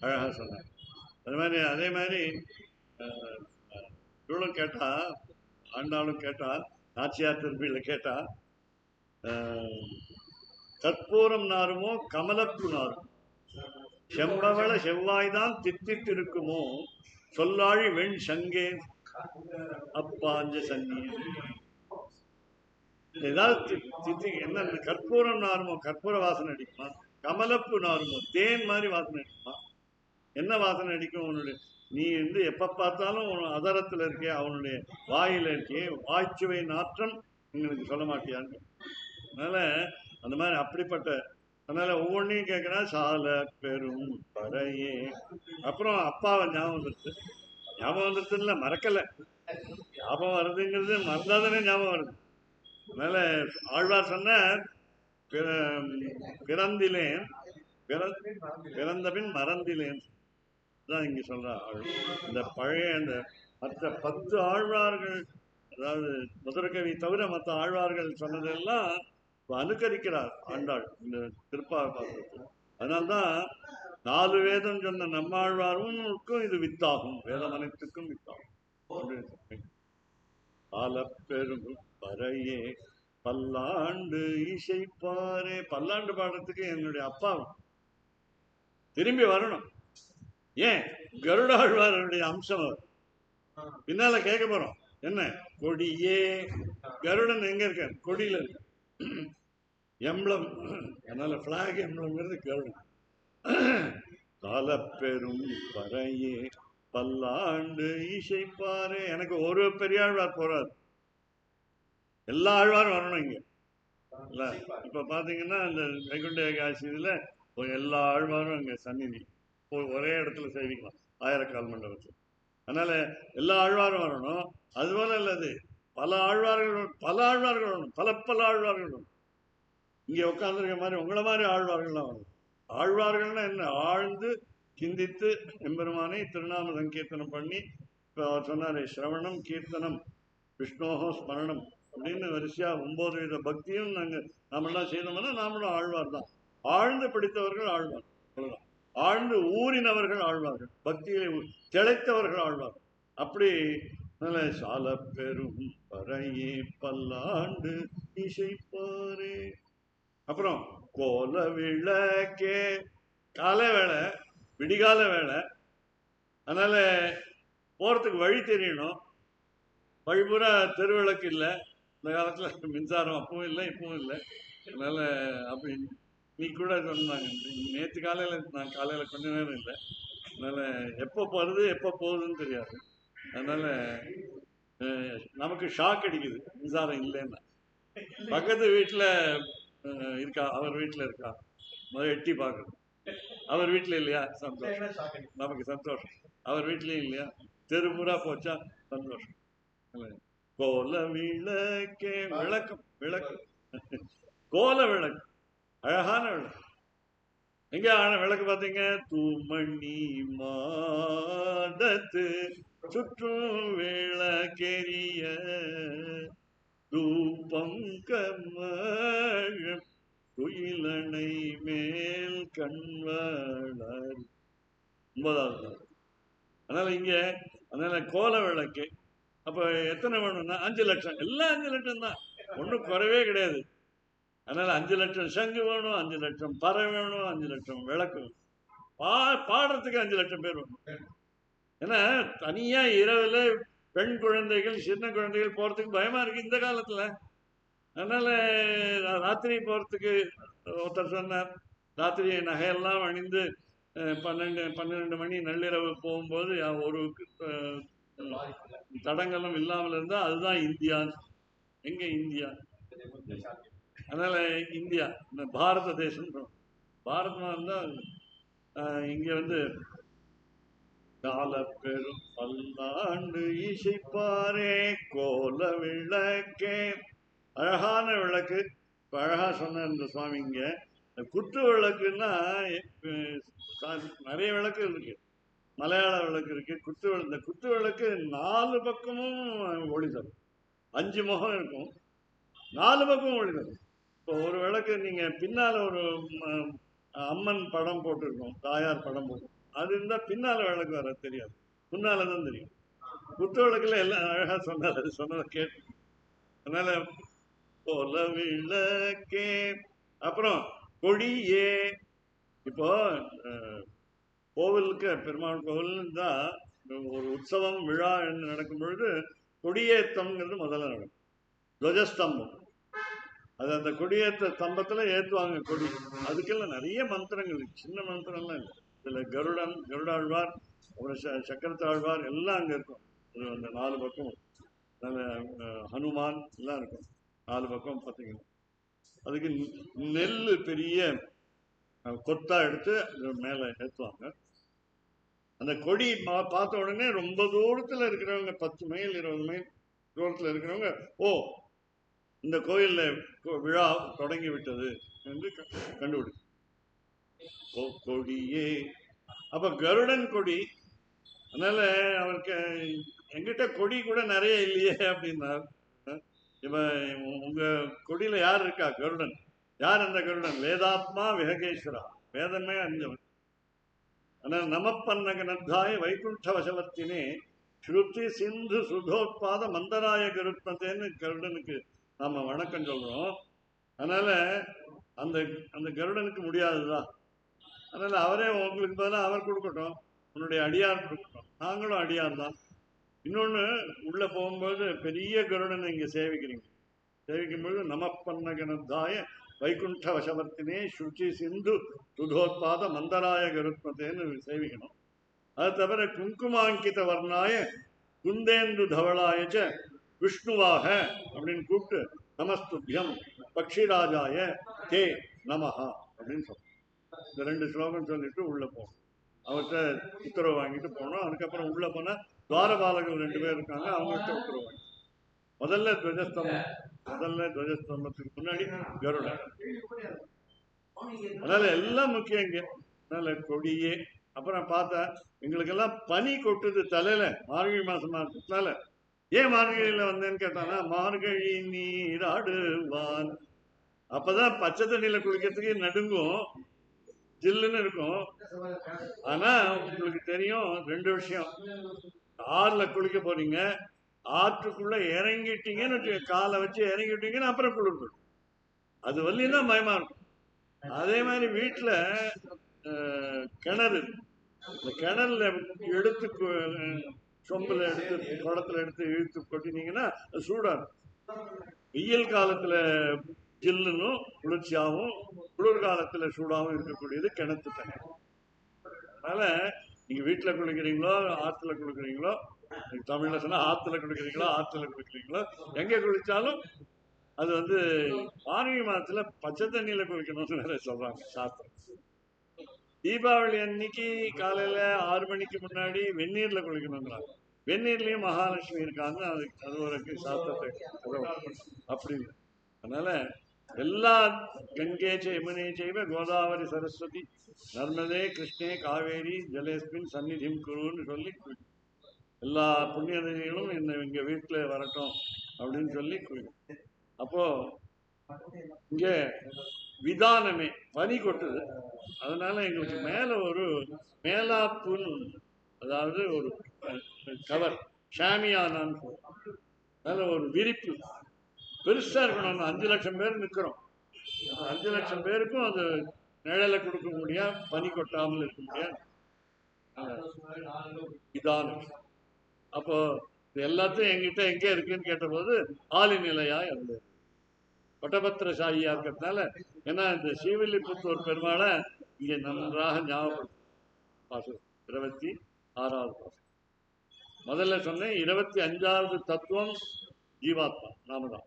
அழகா சொன்னார். அதே மாதிரி இவளும் கேட்டா, ஆண்டாளும் கேட்டா, நாச்சியார் திருப்பியில கேட்டா, கற்பூரம் நாருமோ கமலப்பு நாரும், செம்பவள செவ்வாய்தான் தித்தித்திருக்குமோ சொல்லாழி வெண் சங்கே அப்பாஞ்ச சன்னி. ஏதாவது தித்தி என்ன கற்பூரம் நாருமோ, கற்பூர வாசனை அடிக்குமா? கமலப்பு நாருமோ, தேன் மாதிரி வாசனை அடிக்குமா. என்ன வாசனை அடிக்கும்? அவனுடைய நீ எப்ப பார்த்தாலும் அதரத்துல இருக்கே, அவனுடைய வாயில இருக்கே, வாய்ச்சுவை நாற்றம் எங்களுக்கு சொல்ல மாட்டியான்னு. அதனால அந்த மாதிரி அப்படிப்பட்ட, அதனால ஒவ்வொன்றையும் கேட்கிறா. சால பெரும் பறையே. அப்புறம் அப்பாவை ஞாபகம் வந்துருச்சு. ஞாபகம் வந்துருச்சுல, மறக்கல. ஞாபகம் வருதுங்கிறது மறந்தாதானே ஞாபகம் வருது. அதனால ஆழ்வார் சொன்ன பிறந்திலேன் பிறந்தபின் மறந்திலேன் தான் இங்க சொல்றா. இந்த பழைய அந்த மற்ற 10 ஆழ்வார்கள், அதாவது முதற்கவி தவிர மற்ற ஆழ்வார்கள் சொன்னதெல்லாம் அனுகரிக்கிறார் ஆண்டாள் இந்த திருப்பார்பாசத்தில். அதனால்தான் 4 வேதம் சொன்ன நம்மாழ்வாருக்கும் இது வித்தாகும், வேதம் அனைத்துக்கும் வித்தாகும். ஆலப்பெரும் பறையே பல்லாண்டு இசைப்பாரே. பல்லாண்டு பாடுறதுக்கு என்னுடைய அப்பா திரும்பி வரணும். ஏன்? கருடாழ்வாருடைய அம்சம் அவர். பின்னால கேட்க போறோம் என்ன, கொடியே. கருடன் எங்க இருக்க? கொடியில இருக்க எம்பளம். அதனால பிளாக் எம்பளம்ங்கிறது கருடன். காலப்பெரும் பறையே பல்லாண்டு இசைப்பாரே. எனக்கு ஒரு பெரியாழ்வார் போறாரு, எல்லா ஆழ்வாரும் வரணும் இங்க. இல்ல இப்ப பாத்தீங்கன்னா இந்த வைகுண்ட ஏகாதசியில எல்லா ஆழ்வாரும் அங்க சந்நிதி ஒரே இடத்துல சேவிக்கலாம், ஆயிரக்கால் மண்டபத்தில். அதனால எல்லா ஆழ்வாரும் வரணும். அதுபோல இல்லது, பல ஆழ்வார்கள் வரணும், பல ஆழ்வார்கள் வரணும். இங்க உட்காந்துருக்க மாதிரி உங்களை மாதிரி ஆழ்வார்கள்லாம் வரணும். ஆழ்வார்கள்னா என்ன? ஆழ்ந்து சிந்தித்து எம்பெருமானை திருநாம சங்கீர்த்தனம் பண்ணி, இப்போ அவர் சொன்னாரு சிரவணம் கீர்த்தனம் விஷ்ணோகம் ஸ்மரணம் அப்படின்னு வரிசையா 9 வித பக்தியும் நாமெல்லாம் செய்தோம்னா நாமளும் ஆழ்வார் தான். ஆழ்ந்து படித்தவர்கள் ஆழ்வார், அவ்வளவுதான். ஆழ்ந்து ஊறினவர்கள் ஆழ்வார்கள், பக்தியை திளைத்தவர்கள் ஆழ்வார்கள். அப்படி சால பெரும் பறையே பல்லாண்டு இசைப்பாரே. அப்புறம் கோல விளக்கே. காலை வேலை, விடிகால வேலை. அதனால போறதுக்கு வழி தெரியணும். வழிபுற தெருவிளக்கு இல்லை இந்த காலத்துல, மின்சாரம் அப்பவும் இல்லை இப்பவும் இல்லை. அதனால அப்படி நீ கூட சொன்னாங்க, நேற்று காலையில நான் காலையில கொஞ்ச நேரம் இல்லை. அதனால எப்போ வருது எப்போ போகுதுன்னு தெரியாது. அதனால நமக்கு ஷாக் அடிக்குது மின்சாரம் இல்லைன்னா. பக்கத்து வீட்டுல இருக்கா, அவர் வீட்டுல இருக்கா, முதல்ல எட்டி பார்க்கணும். அவர் வீட்டுல இல்லையா, சந்தோஷம், நமக்கு சந்தோஷம். அவர் வீட்லயும் இல்லையா, தெருமுறா போச்சா, சந்தோஷம். கோல விளக்கே. விளக்கம், விளக்கு, கோல விளக்கு, அழகான விளக்கு. எங்க ஆன விளக்கு பார்த்தீங்க? தூமணி மாடத்து சுற்றும் விளக்கெரிய தூபம் கமழம் துயிலணை மேல் கண்வளர். 9வது. அதனால இங்க அதனால கோல விளக்கு. அப்ப எத்தனை வேணும்னா 5 லட்சம். எல்லாம் 5 லட்சம் தான், ஒன்றும் குறைவே கிடையாது. அதனால 5 லட்சம் சங்கு வேணும், 5 லட்சம் பறை வேணும், 5 லட்சம் விளக்கு. பாடுறதுக்கு 5 லட்சம் பேர் வேணும். ஏன்னா தனியா இரவுல பெண் குழந்தைகள் சின்ன குழந்தைகள் போறதுக்கு பயமா இருக்கு இந்த காலத்துல. அதனால ராத்திரி போறதுக்கு ஒருத்தர் சொன்னார், ராத்திரி நகையெல்லாம் அணிந்து 12 மணி நள்ளிரவு போகும்போது ஒரு தடங்களும் இல்லாமல் இருந்தா அதுதான் இந்தியா. எங்க இந்தியா? அதனால இந்தியா இந்த பாரத தேசம், பாரதமா இருந்தா இங்க கால பெரும் பல்லாண்டு இசைப்பாரே கோல விளக்கே. அழகான விளக்கு. இப்ப அழகா சொன்ன இந்த சுவாமி இங்க குத்து விளக்குன்னா நிறைய விளக்கு இருக்கு. மலையாள விளக்கு இருக்கு, குத்து விளக்கு. இந்த குத்து விளக்கு 4 பக்கமும் ஒளி தரும். 5 முகம் இருக்கும், 4 பக்கமும் ஒளி தரும். இப்போ ஒரு விளக்கு நீங்க பின்னால ஒரு அம்மன் படம் போட்டிருக்கோம், தாயார் படம் போட்டு, அது இருந்தா பின்னால விளக்கு வர தெரியாது, முன்னாலதான் தெரியும். குத்து விளக்குல எல்லாம் அழகா சொன்னார், அது சொன்னதை கேட்டு. அதனால கோல விளக்கே. அப்புறம் கொடியே. இப்போ கோவிலுக்கு, பெருமாள் கோவில் தான் ஒரு உற்சவம் விழா என்று நடக்கும் பொழுது கொடியேற்றம்ங்கிறது முதல்ல நடக்கும். துவஜஸ்தம்பம், அது அந்த கொடியேற்ற ஸ்தம்பத்துல ஏற்றுவாங்க கொடி. அதுக்கெல்லாம் நிறைய மந்திரங்கள் இருக்கு, சின்ன மந்திரம்லாம் இல்லை. இதுல கருடாழ்வார், அப்புறம் சக்கரத்தாழ்வார் எல்லாம் அங்க இருக்கும். அந்த 4 பக்கம் ஹனுமான் எல்லாம் இருக்கும் 4 பக்கம் பார்த்தீங்கன்னா. அதுக்கு நெல் பெரிய கொத்தா எடுத்து மேல ஏற்றுவாங்க. அந்த கொடி பார்த்த உடனே ரொம்ப தூரத்துல இருக்கிறவங்க 10 மைல் 20 மைல் தூரத்துல இருக்கிறவங்க, ஓ இந்த கோயில்ல விழா தொடங்கி விட்டது என்று கண்டுபிடி. கொடியே அப்ப கருடன் கொடி. அதனால அவருக்கு எங்கிட்ட கொடி கூட நிறைய இல்லையே அப்படின்னார். இப்ப உங்க கொடியில யார் இருக்கா? கருடன். யார் அந்த கருடன்? வேதாத்மா விஹகேஸ்வரா, வேதமே அறிஞ்சவன். ஆனால் நமப்பன்னகனத்தாய வைகுண்ட வசவத்தினே ஸ்ருதி சிந்து சுதோத்பாத மந்தராய கருத்மத்தேன்னு கருடனுக்கு நாம வணக்கம் சொல்றோம். அதனால அந்த அந்த கருடனுக்கு முடியாதுதான். அதனால அவரே உங்களுக்கு பதிலாக அவர் கொடுக்கட்டும், உன்னுடைய அடியார் கொடுக்கட்டும். நாங்களும் அடியார் தான். இன்னொன்று, உள்ள போகும்போது பெரிய கருடனை இங்கே சேவிக்கிறீங்க. சேவிக்கும்போது நமப்பன்னகனத்தாய வைகுண்ட வசவர்த்தினே ஸ்ருச்சி சிந்து சுதோத்பாத மந்தராய கருத்மத்தேன்னு சேவிக்கணும். அது தவிர குங்குமாங்கித வர்ணாய குந்தேந்து தவளாயச்ச விஷ்ணுவாக அப்படின்னு கூப்பிட்டு நமஸ்துபியம் பக்ஷிராஜாய தே நமஹா அப்படின்னு சொல்லணும். இந்த 2 ஸ்லோகம் சொல்லிட்டு உள்ள போகணும். அவர்கிட்ட உத்தரவு வாங்கிட்டு போனோம். அதுக்கப்புறம் உள்ள போனா துவாரபாலகர்கள் 2 பேர் இருக்காங்க, அவங்கள்ட்ட உத்தரவு வாங்கி முதல்ல துவஜஸ்தம்பத்துக்கு முன்னாடி கருடன். அதனால எல்லாம் முக்கியம் இங்க. அதனால கொடியே. அப்புறம் பார்த்தா எங்களுக்கெல்லாம் பனி கொட்டுது தலையில, மார்கழி மாசமா இருக்கிறதுனால. ஏன் மார்கழியில வந்தேன்னு கேட்டானா, மார்கழி நீராடுவான். அப்பதான் பச்சை தண்ணியில குளிக்கிறதுக்கு நடுங்கும், ஜில்லுன்னு இருக்கும். ஆனா உங்களுக்கு தெரியும் 2 விஷயம். ஆறுல குளிக்க போறீங்க, ஆற்றுக்குள்ள இறங்கிட்டீங்கன்னு காலை வச்சு இறங்கிட்டீங்கன்னு அப்புறம் குளிர்படும். அது வலிதான் பயமா இருக்கும். அதே மாதிரி வீட்டுல கிணறு, இந்த கிணறுல எடுத்து சொம்புல எடுத்து குடத்துல எடுத்து இழுத்து கொட்டினீங்கன்னா அது சூடா இருக்கும். வெயில் காலத்துல ஜில்லுன்னும் குளிர்ச்சியாகவும், குளிர்காலத்துல சூடாகவும் இருக்கக்கூடியது கிணத்து தண்ணி. அதனால நீங்க வீட்டுல குளிக்கிறீங்களோ ஆத்துல குளிக்கிறீங்களோ, தமிழ்ல சொன்னா ஆத்துல குளிக்கிறீங்களோ ஆத்துல குளிக்கிறீங்களோ, எங்க குளிச்சாலும் அது மார்கழி மாதத்துல பச்சை தண்ணியில குளிக்கணும்னு சொல்றாங்க சாஸ்திரம். தீபாவளி அன்னைக்கு காலையில 6 மணிக்கு முன்னாடி வெந்நீர்ல குளிக்கணுங்கிறாங்க. வெந்நீர்லயும் மகாலட்சுமி இருக்காங்க, அது ஒரு சாஸ்திரத்தை அப்படின்னு. அதனால எல்லா கங்கை யமுனை செய்வ கோதாவரி சரஸ்வதி நர்மதே கிருஷ்ணே காவேரி ஜலேஸ்மின் சந்நிதிம் குருன்னு சொல்லி எல்லா புண்ணிய நதிகளும் இங்க வீட்டுல வரட்டும் அப்படின்னு சொல்லி குளிக்கும். அப்போ இங்க விதானமே பனி கொட்டுது. அதனால எங்களுக்கு மேல ஒரு மேலாப்புன்னு, அதாவது ஒரு கவர் ஷாமியானான்னு, மேல ஒரு விரிப்பு பெருசா இருக்கணும். 5 லட்சம் பேர் நிற்கிறோம். 5 லட்சம் பேருக்கும் அது நிழலை கொடுக்க முடியாது, பனி கொட்டாமல் இருக்க முடியாது. விதானம். அப்போ எல்லாத்தையும் எங்கிட்ட எங்க இருக்குன்னு கேட்டபோது ஆலி நிலையா இருந்தது. பட்டபத்திரசாயியா இருக்கிறதுனால, ஏன்னா இந்த ஸ்ரீவில்லிபுத்தூர் பெருமாளை இங்க நன்றாக ஞாபகப்படுத்தும். பாசு 26வது பாசு. முதல்ல சொன்னேன் 25வது தத்துவம் ஜீவாத்மா நாம தான்,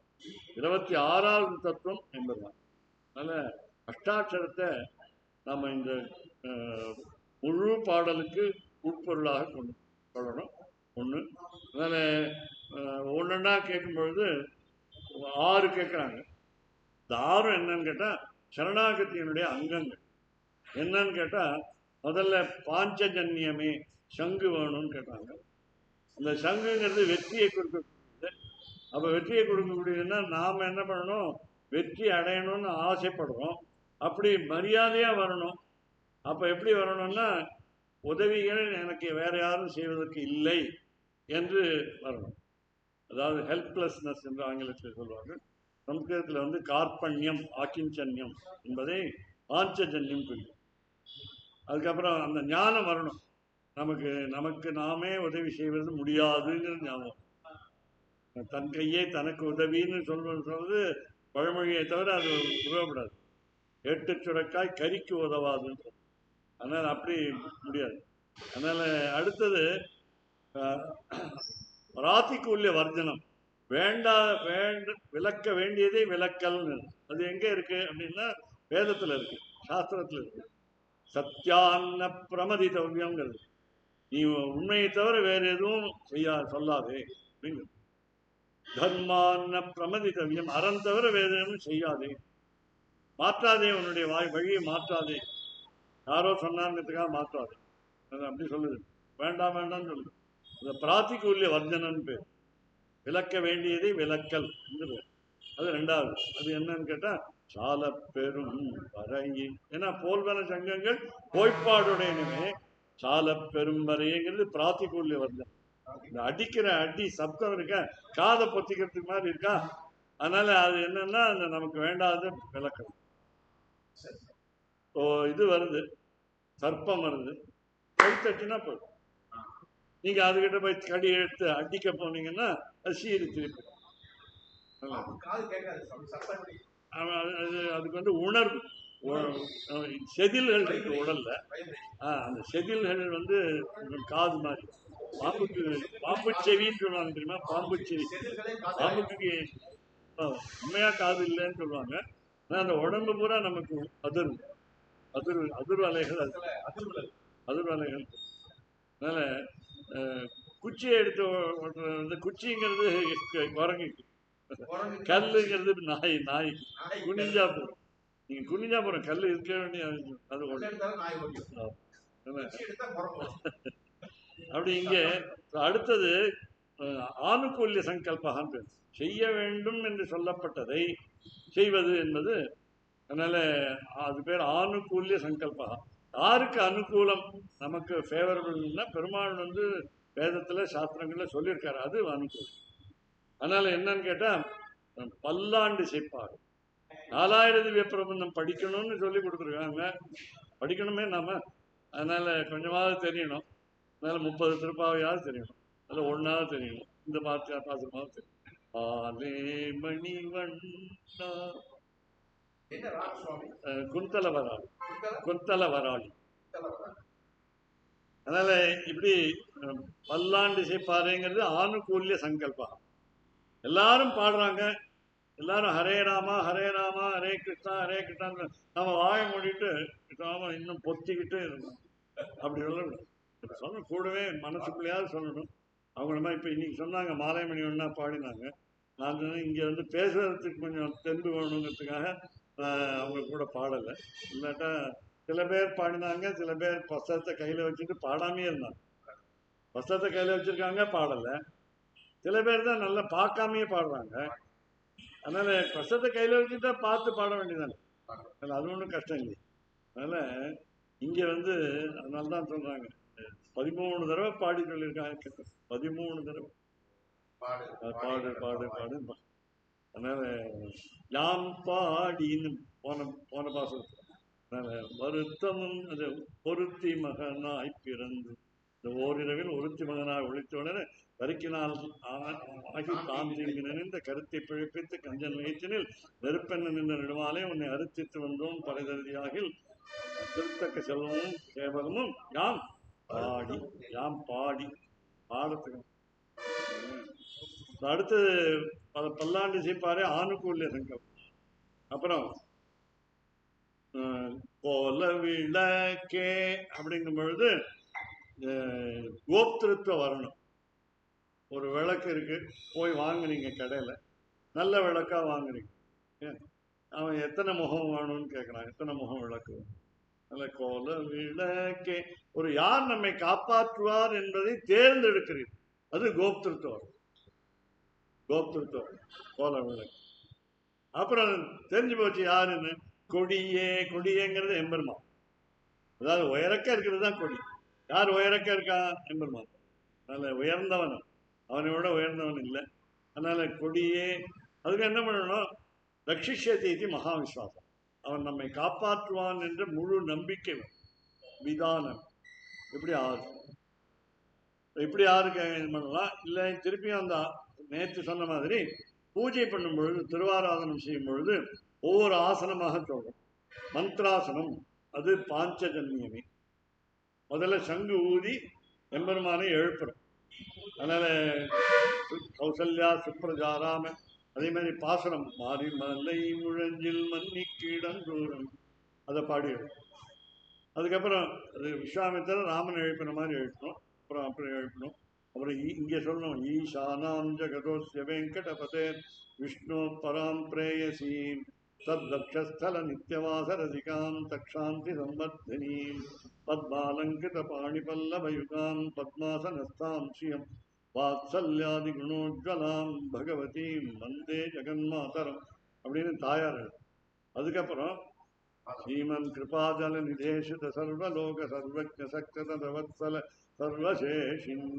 26வது தத்துவம் என்பதுதான். அதனால அஷ்டாட்சரத்தை நாம இந்த முழு பாடலுக்கு உட்பொருளாக கொண்டு சொல்லணும். ஒண்ணு. அதனால ஒன்னொன்னா கேட்கும் பொழுது 6 கேட்கிறாங்க. இந்த 6 என்னன்னு கேட்டா சரணாகத்தியினுடைய அங்கங்கள். என்னன்னு கேட்டா முதல்ல பாஞ்சஜன்யமே சங்கு வேணும்னு கேட்டாங்க. அந்த சங்குங்கிறது வெற்றியை கொடுக்கக்கூடியது. அப்ப வெற்றியை கொடுக்கக்கூடியதுன்னா நாம என்ன பண்ணணும்? வெற்றி அடையணும்னு ஆசைப்படுறோம், அப்படி மரியாதையா வரணும். அப்ப எப்படி வரணும்னா, உதவிகள் எனக்கு வேற யாரும் செய்வதற்கு இல்லை என்று வரணும். அதாவது ஹெல்ப்லெஸ்னஸ் என்று ஆங்கிலத்தில் சொல்வாங்க. சம்ஸ்கிருதத்தில் கார்பண்யம் ஆக்கிஞ்சன்யம் என்பதை ஆஞ்சஜன்யம் குறிக்கும். அதுக்கப்புறம் அந்த ஞானம் வரணும். நமக்கு நாமே உதவி செய்வது முடியாதுங்கிற ஞாபகம். தன் கையே தனக்கு உதவின்னு சொல்றது பழமொழியை தவிர அது உருவப்படாது. 8 சுரைக்காய் கறிக்கு உதவாதுன்னு. அதனால் அப்படி முடியாது. அதனால அடுத்தது ராத்திக்குள்ள வர்ஜனம், விளக்க வேண்டியதை விளக்கல். அது எங்க இருக்கு அப்படின்னா வேதத்துல இருக்கு, சாஸ்திரத்துல இருக்கு. சத்தியான பிரமதித்தவ்யம்ங்கிறது, நீ உண்மையை தவிர வேற எதுவும் சொல்லாதே அப்படிங்கிறது. தர்மான பிரமதித்தவ்யம், அறம் தவிர வேற எதுவும் செய்யாதே, மாற்றாதே, உன்னுடைய வழியை மாற்றாதே, யாரோ சொன்னாங்கிறதுக்காக மாற்றாதே, அப்படி சொல்லுது. வேண்டாம் வேண்டாம்னு சொல்லுது. இந்த பிராத்திகூல்ய வர்ஜனன்னு பேர். விளக்க வேண்டியதை விளக்கல். அது ரெண்டாவது. அது என்னன்னு கேட்டா சால பெரும் வரையின். ஏன்னா போல்வன சங்கங்கள் கோய்பாடுடையனவே சால பெரும் வரையங்கிறது பிராத்திகூல்ய வர்ஜனம். இந்த அடிக்கிற அடி சப்தம் இருக்க, காதை பொத்திக்கிறதுக்கு மாதிரி இருக்கா. அதனால அது என்னன்னா நமக்கு வேண்டாத விளக்கணும். இது வருது, சர்ப்பம் வருது, கைத்தட்டினா போதும். நீங்க அதுகிட்ட போய் கடி எடுத்து அடிக்க போனீங்கன்னா அது சீரி திருப்பி. அதுக்கு வந்து உணர்வு, செதில்கள் இருக்கு உடல்ல. அந்த செதில்கள் வந்து காது மாதிரி. பாம்பு செவின்னு சொல்லுவாங்க தெரியுமா? பாம்பு செவி. பாம்புக்கு உண்மையா காது இல்லைன்னு சொல்லுவாங்க. ஆனா அந்த உடம்பு பூரா நமக்கு அதிர்வு அலைகள், அதிர்வு அலைகள். அதனால குச்சியை எடுத்து வந்து, குச்சிங்கிறது குரங்குக்கு, கல்லுங்கிறது நாய் குனிஞ்சா போறோம். நீங்க குனிஞ்சா போறோம், கல் இருக்க வேண்டிய அது அப்படி. இங்க அடுத்தது ஆனுகூல்ய சங்கல்பம், செய்ய வேண்டும் என்று சொல்லப்பட்டதை செய்வது என்பது. அதனால அது பேர் ஆனுகூல்ய சங்கல்பம். யாருக்கு அனுகூலம், நமக்கு ஃபேவரபிள்னா பெருமாள் வந்து வேதத்துல சாஸ்திரங்கள்ல சொல்லியிருக்காரு, அது அனுகூலம். அதனால என்னன்னு கேட்டா பல்லாண்டு செய்ப்பாரு. 4000 திவ்ய பிரபந்தம் படிக்கணும்னு சொல்லி கொடுத்துருக்காங்க. படிக்கணுமே நாம. அதனால கொஞ்சமாவது தெரியணும். அதனால 30 திருப்பாவையாவது தெரியணும், அதில் ஒன்னாவது தெரியணும், இந்த பாத்திரமாவது தெரியும். ஆலே மணிவண்ணா குந்தல வராளி, குந்தல வராளி. அதனால இப்படி பல்லாண்டு செய்ப்பாருங்கிறது ஆனுகூல்ய சங்கல்பம். எல்லாரும் பாடுறாங்க, எல்லாரும் ஹரே ராமா ஹரே ராமா ஹரே கிருஷ்ணா ஹரே கிருஷ்ணான்னு நம்ம வாய மூடிட்டு இன்னும் பொத்திக்கிட்டு இருக்கணும். அப்படி சொல்லணும். கூடவே மனசுக்குள்ளையாவது சொல்லணும். அவங்கள மாதிரி இப்போ இன்னைக்கு சொன்னாங்க, மாலைமணி ஒன்னா பாடினாங்க. நான் இங்கே வந்து பேசுறதுக்கு கொஞ்சம் தெம்பு வேணுங்கிறதுக்காக அவங்க கூட பாடலை. இல்லாட்டா சில பேர் பாடினாங்க, சில பேர் புஸ்தகத்தை கையில் வச்சுட்டு பாடாமே இருந்தாங்க. புஸ்தகத்தை கையில் வச்சிருக்காங்க, பாடலை. சில பேர் தான் நல்லா பார்க்காமையே பாடுறாங்க. அதனால புஸ்தகத்தை கையில் வச்சுட்டா பார்த்து பாட வேண்டியதானே, அது ஒன்றும் கஷ்டம் இல்லை. அதனால இங்கே வந்து அதனால தான் சொல்றாங்க, 13 தடவை பாடி சொல்லியிருக்காங்க. 13 தடவை பாடு பாடு பாடு. அதனால யாம் பாடின்னு போன பாசத்துல. அதனால வருத்தமும் அது ஒருத்தி மகனாய் பிறந்து, இந்த ஓரிரவில் ஒருத்தி மகனாய் ஒழித்தவுடனே கருக்கினால் ஆகி தாந்திங்கு நினைந்த கருத்தை பிழைப்பித்து கஞ்சன் வயிற்றினில் நெருப்பெண்ண நின்ற நெடுமாலே உன்னை அறுத்தித்து வந்தோம் பறைதறியாகில் திருத்தக்க செல்வமும் சேவகமும் யாம் பாடி பாடத்துக்கு. அடுத்தது பல்லாண்டு செய்ப்பாரு ஆனுகூல்ய சங்கம். அப்புறம் போல விளக்கே அப்படிங்கும் பொழுது கோப்திருத்துவ வரணும். ஒரு விளக்கு இருக்கு, போய் வாங்குறீங்க கடையில, நல்ல விளக்கா வாங்குறீங்க. அவன் எத்தனை முகம் வேணும்னு கேட்கறான், எத்தனை முகம் விளக்கு. நல்ல கோல விளக்கே, ஒரு யார் நம்மை காப்பாற்றுவார் என்பதை தேர்ந்தெடுக்கிறீர்கள், அது கோப்திருத்துவம். கோப்திருத்துவம் கோல விளக்கு. அப்புறம் தெரிஞ்சு போச்சு யாருன்னு, கொடியேங்கிறது எம்பெருமான். அதாவது உயரக்க இருக்கிறது தான் கொடி. யார் உயரக்க இருக்கான்? எம்பெருமான். அதனால உயர்ந்தவன், அவனை விட உயர்ந்தவன் இல்லை. அதனால கொடியே. அதுக்கு என்ன பண்ணணும்? ரட்சிஷ்யதி மகா விஸ்வாசம், அவன் நம்மை காப்பாற்றுவான் என்ற முழு நம்பிக்கை விதானம். இப்படி யாருக்கு பண்ணலாம் இல்லை? திருப்பியும் அந்த நேற்று சொன்ன மாதிரி பூஜை பண்ணும் பொழுது திருவாராதனம் செய்யும் பொழுது ஒவ்வொரு ஆசனமாக சொல்றோம். மந்த்ராசனம் அது பாஞ்சஜன்யமே. முதல்ல சங்கு ஊதி எம்பெருமானை எழுப்புறோம். அதனால கௌசல்யா சுப்ரஜாராம அதே மாதிரி பாசனம் மாறி மலை முழஞ்சில் மன்னி கீடந்தூரம் அதை பாடி எழுப்பணும். அதுக்கப்புறம் அது விஸ்வாமித்திரர் ராமன் எழுப்பின மாதிரி எழுப்பணும். அப்புறம் அப்புறம் எழுப்பணும். அப்புறம் இங்கே சொல்லணும் ஈசானாம் ஜகதோஸ்ய வெங்கடபதே விஷ்ணு பராம் பிரேயசீம் தத்தக்ஷஸ்தல நித்யவாச ரசிகாம் தக்ஷாந்தி சம்பர்த்தினீம் பத்மாலங்கிருத பாணிபல்லவயுகாம் பத்மாசனஸ்தாம் ஸ்ரீயம் வாத்சல்யாதி குணோஜ்வலாம் பகவதீம் வந்தே ஜெகன்மாதரம் அப்படின்னு தாயார். அதுக்கப்புறம் ஸ்ரீமன் கிருபாஜல நிதேஷித சர்வலோக சர்வஜ சக்தவத்சல சர்வசேஷின்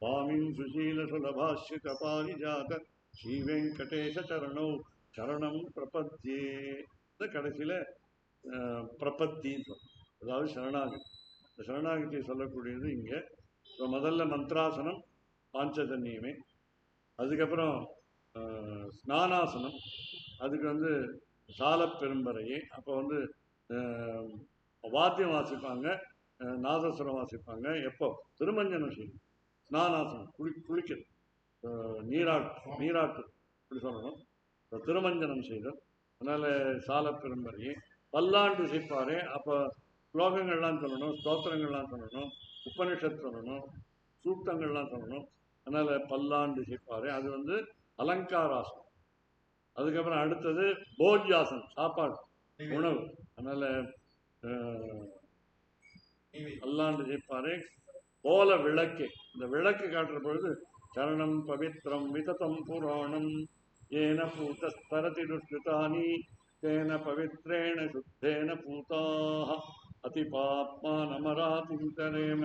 சுவாமின் சுசீல சுலபாஷ்யித பாரிஜாத ஸ்ரீ வெங்கடேஷ சரணோ சரணம் பிரபத்தியே. கடைசியில் பிரபத்தி அதாவது சரணாகதி. இந்த சரணாகதியை சொல்லக்கூடியது இங்கே. இப்போ முதல்ல மந்த்ராசனம் பாஞ்சஜன்யமே. அதுக்கப்புறம் ஸ்நானாசனம், அதுக்கு சால பெரும்பறையே. அப்போ வாத்தியம் வாசிப்பாங்க, நாதஸ்வரம் வாசிப்பாங்க. எப்போ திருமஞ்சனம் செய்யும். ஸ்நானாசனம் குளிக்கிறது, நீராட்டு இப்படி சொல்லணும். திருமஞ்சனம் செய்தல். அதனால சால பெரும்பறையே. பல்லாண்டு செய்ப்பாரே, அப்போ ஸ்லோகங்கள்லாம் சொல்லணும், ஸ்தோத்திரங்கள்லாம் சொல்லணும், உபனிஷத் சொல்லணும், சூக்தங்கள்லாம் சொல்லணும். அதனால பல்லாண்டு செய்ப்பாரு. அது அலங்காராசனம். அதுக்கப்புறம் அடுத்தது போஜ்யாசனம், சாப்பாடு உணவு. அதனால பல்லாண்டு செய்ப்பாரு. போல விளக்கு, இந்த விளக்கு காட்டுற பொழுது சரணம் பவித்ரம் விததம் புராணம் ஏன பூதஸ்தரதி துஷ்கிருதானி தேன பவித்ரேண சுத்தேன பூதாக அதிபாப்மானமராதிந்தரேம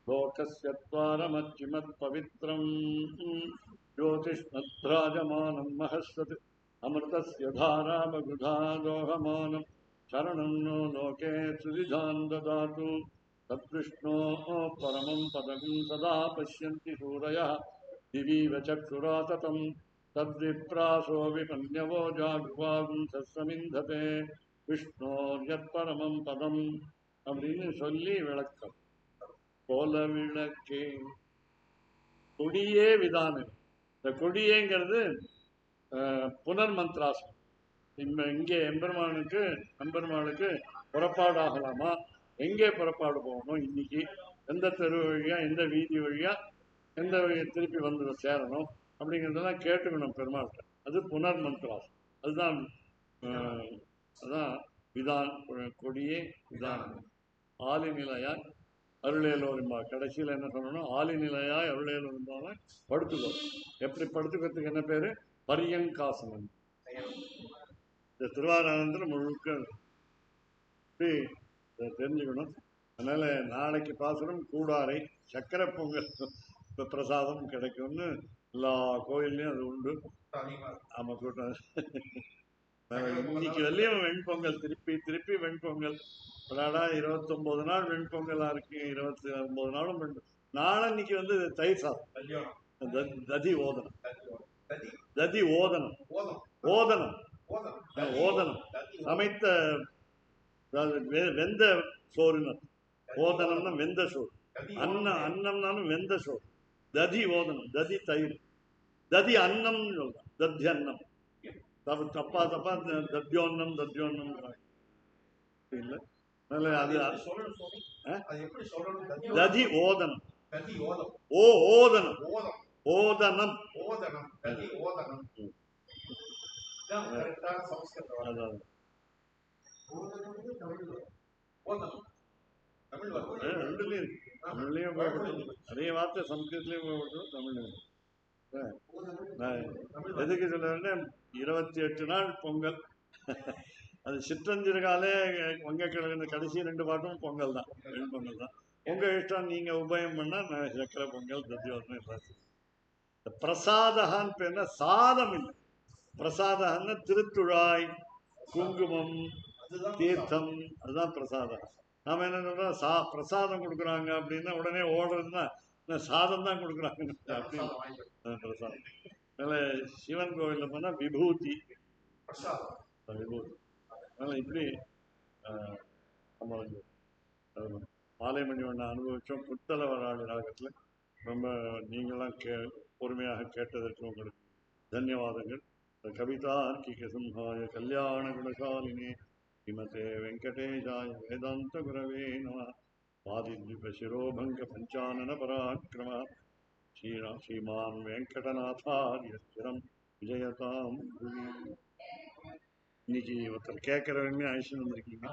லோகஸ்யத்வாரமச்சிமத் பவித்ரம் ஜோதிஷ்மத்ராஜமானம் மஹஸ்வத் அமிர்தஸ்ய தாரா பகுதா தோஹமானம் சரணம் நோ லோகே சுவிதான் ததாது தத்விஷ்ணோ பரமம் பதகம் சதா பஷ்யந்தி சூரயः திவீவ சக்ஷுரா ததம் தத்விப்ராசோ விபன்யவோ ஜாகுவாகும் சஸ்வமிந்ததே விஷ்ணோர்யத் பரமம் பதம் அப்படின்னு சொல்லி விளக்கம். போல விளக்கே கொடியே விதானம். இந்த கொடியேங்கிறது புனர் மந்த்ராசனம். இங்கே எம்பெருமானுக்கு புறப்பாடாகலாமா, எங்கே புறப்பாடு போகணும், இன்னைக்கு எந்த தெரு வழியா, எந்த வீதி வழியா, எந்த திருப்பி வந்து சேரணும் அப்படிங்கிறதெல்லாம் கேட்டுக்கணும் பெருமாள்கிட்ட. அது புனர் மந்த்ராசனம். அதுதான் கொடியே விதானம். ஆலி நிலையாய் அருளேலோரிம்பா. கடைசியில் என்ன சொல்லணும்? ஆலி நிலையாய் அருளேலோரிம்பாவை படுத்துக்கோ. எப்படி படுத்துக்கிறதுக்கு என்ன பேரு? பரியங்காசனம். இந்த திருவாரானந்தர் முழுக்க தெரிஞ்சுக்கணும். அதனால நாளைக்கு பாசுரம் கூடாரை சக்கரை பொங்கல் பிரசாதம் கிடைக்கும்னு எல்லா கோயில்லையும் அது உண்டு. ஆமா, கூட்டம். இன்னைக்கு வரலையும் வெண்பொங்கல், திருப்பி வெண்பொங்கல். விளாடா 29 நாள் வெண்பொங்கலா இருக்கு. 29 நாளும் நாளன்னைக்கு தயிர் சாதம், ததி ஓதனம், சமைத்த வெந்த சோறுன்னு. ஓதனம்னா வெந்த சோறு. அன்னம்னாலும் வெந்த சோறு. ததி ஓதனம், ததி தயிர், ததி அன்னம்னு சொல்லலாம். தத்தி அன்னம் தப்பா தத்தியோன்னம் இல்லை. அது ததி ஓதனம், ஓதனம். ரெண்டுலயும் இருக்கு. தமிழ்லயும் நிறைய வார்த்தை சம்ஸ்கிருத்லயும் உபயோகப்படும், தமிழ்லயும். எதுக்கு சொல்ல 28 நாள் பொங்கல். அது சிற்றஞ்சிறுகாலே வங்கக்கிழங்கு கடைசி 2 பாட்டும் பொங்கல் தான், வெண்பொங்கல் தான். உங்க இஷ்டம், நீங்க உபயம் பண்ணா சக்கரை பொங்கல், தத்தியோதனம் எல்லாத்தையும். பிரசாதகான்னு பேர்னா சாதம் இல்லை. பிரசாதகன்னா திருத்துழாய், குங்குமம், தீர்த்தம், அதுதான் பிரசாதம். நாம என்ன சொல்றோம்? பிரசாதம் கொடுக்குறாங்க அப்படின்னா உடனே ஓடுறதுன்னா சாதம் தான் கொடுக்குறாங்க அப்படின்னு பிரசாதம். அதனால சிவன் கோவிலில் போனால் விபூதி விபூதி. அதனால் இப்படி நம்மளுக்கு மாலைமணி ஒன்று அனுபவித்தோம். புத்தள வராளி ராகத்தில் ரொம்ப நீங்களாம் பொறுமையாக கேட்டதற்கு உங்களுக்கு தன்யவாதங்கள். கவிதார்க்கிக சிம்ஹாய கல்யாண குணசாலினே ஸ்ரீமதே வெங்கடேஷாய வேதாந்த குரவே நம. வாதித்விபசிரோபங்க பஞ்சானன பராக்கிரம ஸ்ரீமான் வெங்கடநாதாரிய ஸ்திரம் விஜயதாம். இன்னைக்கு ஒருத்தர் கேட்குறவங்க ஐஸ்வர்யம் வந்திருக்கீங்க.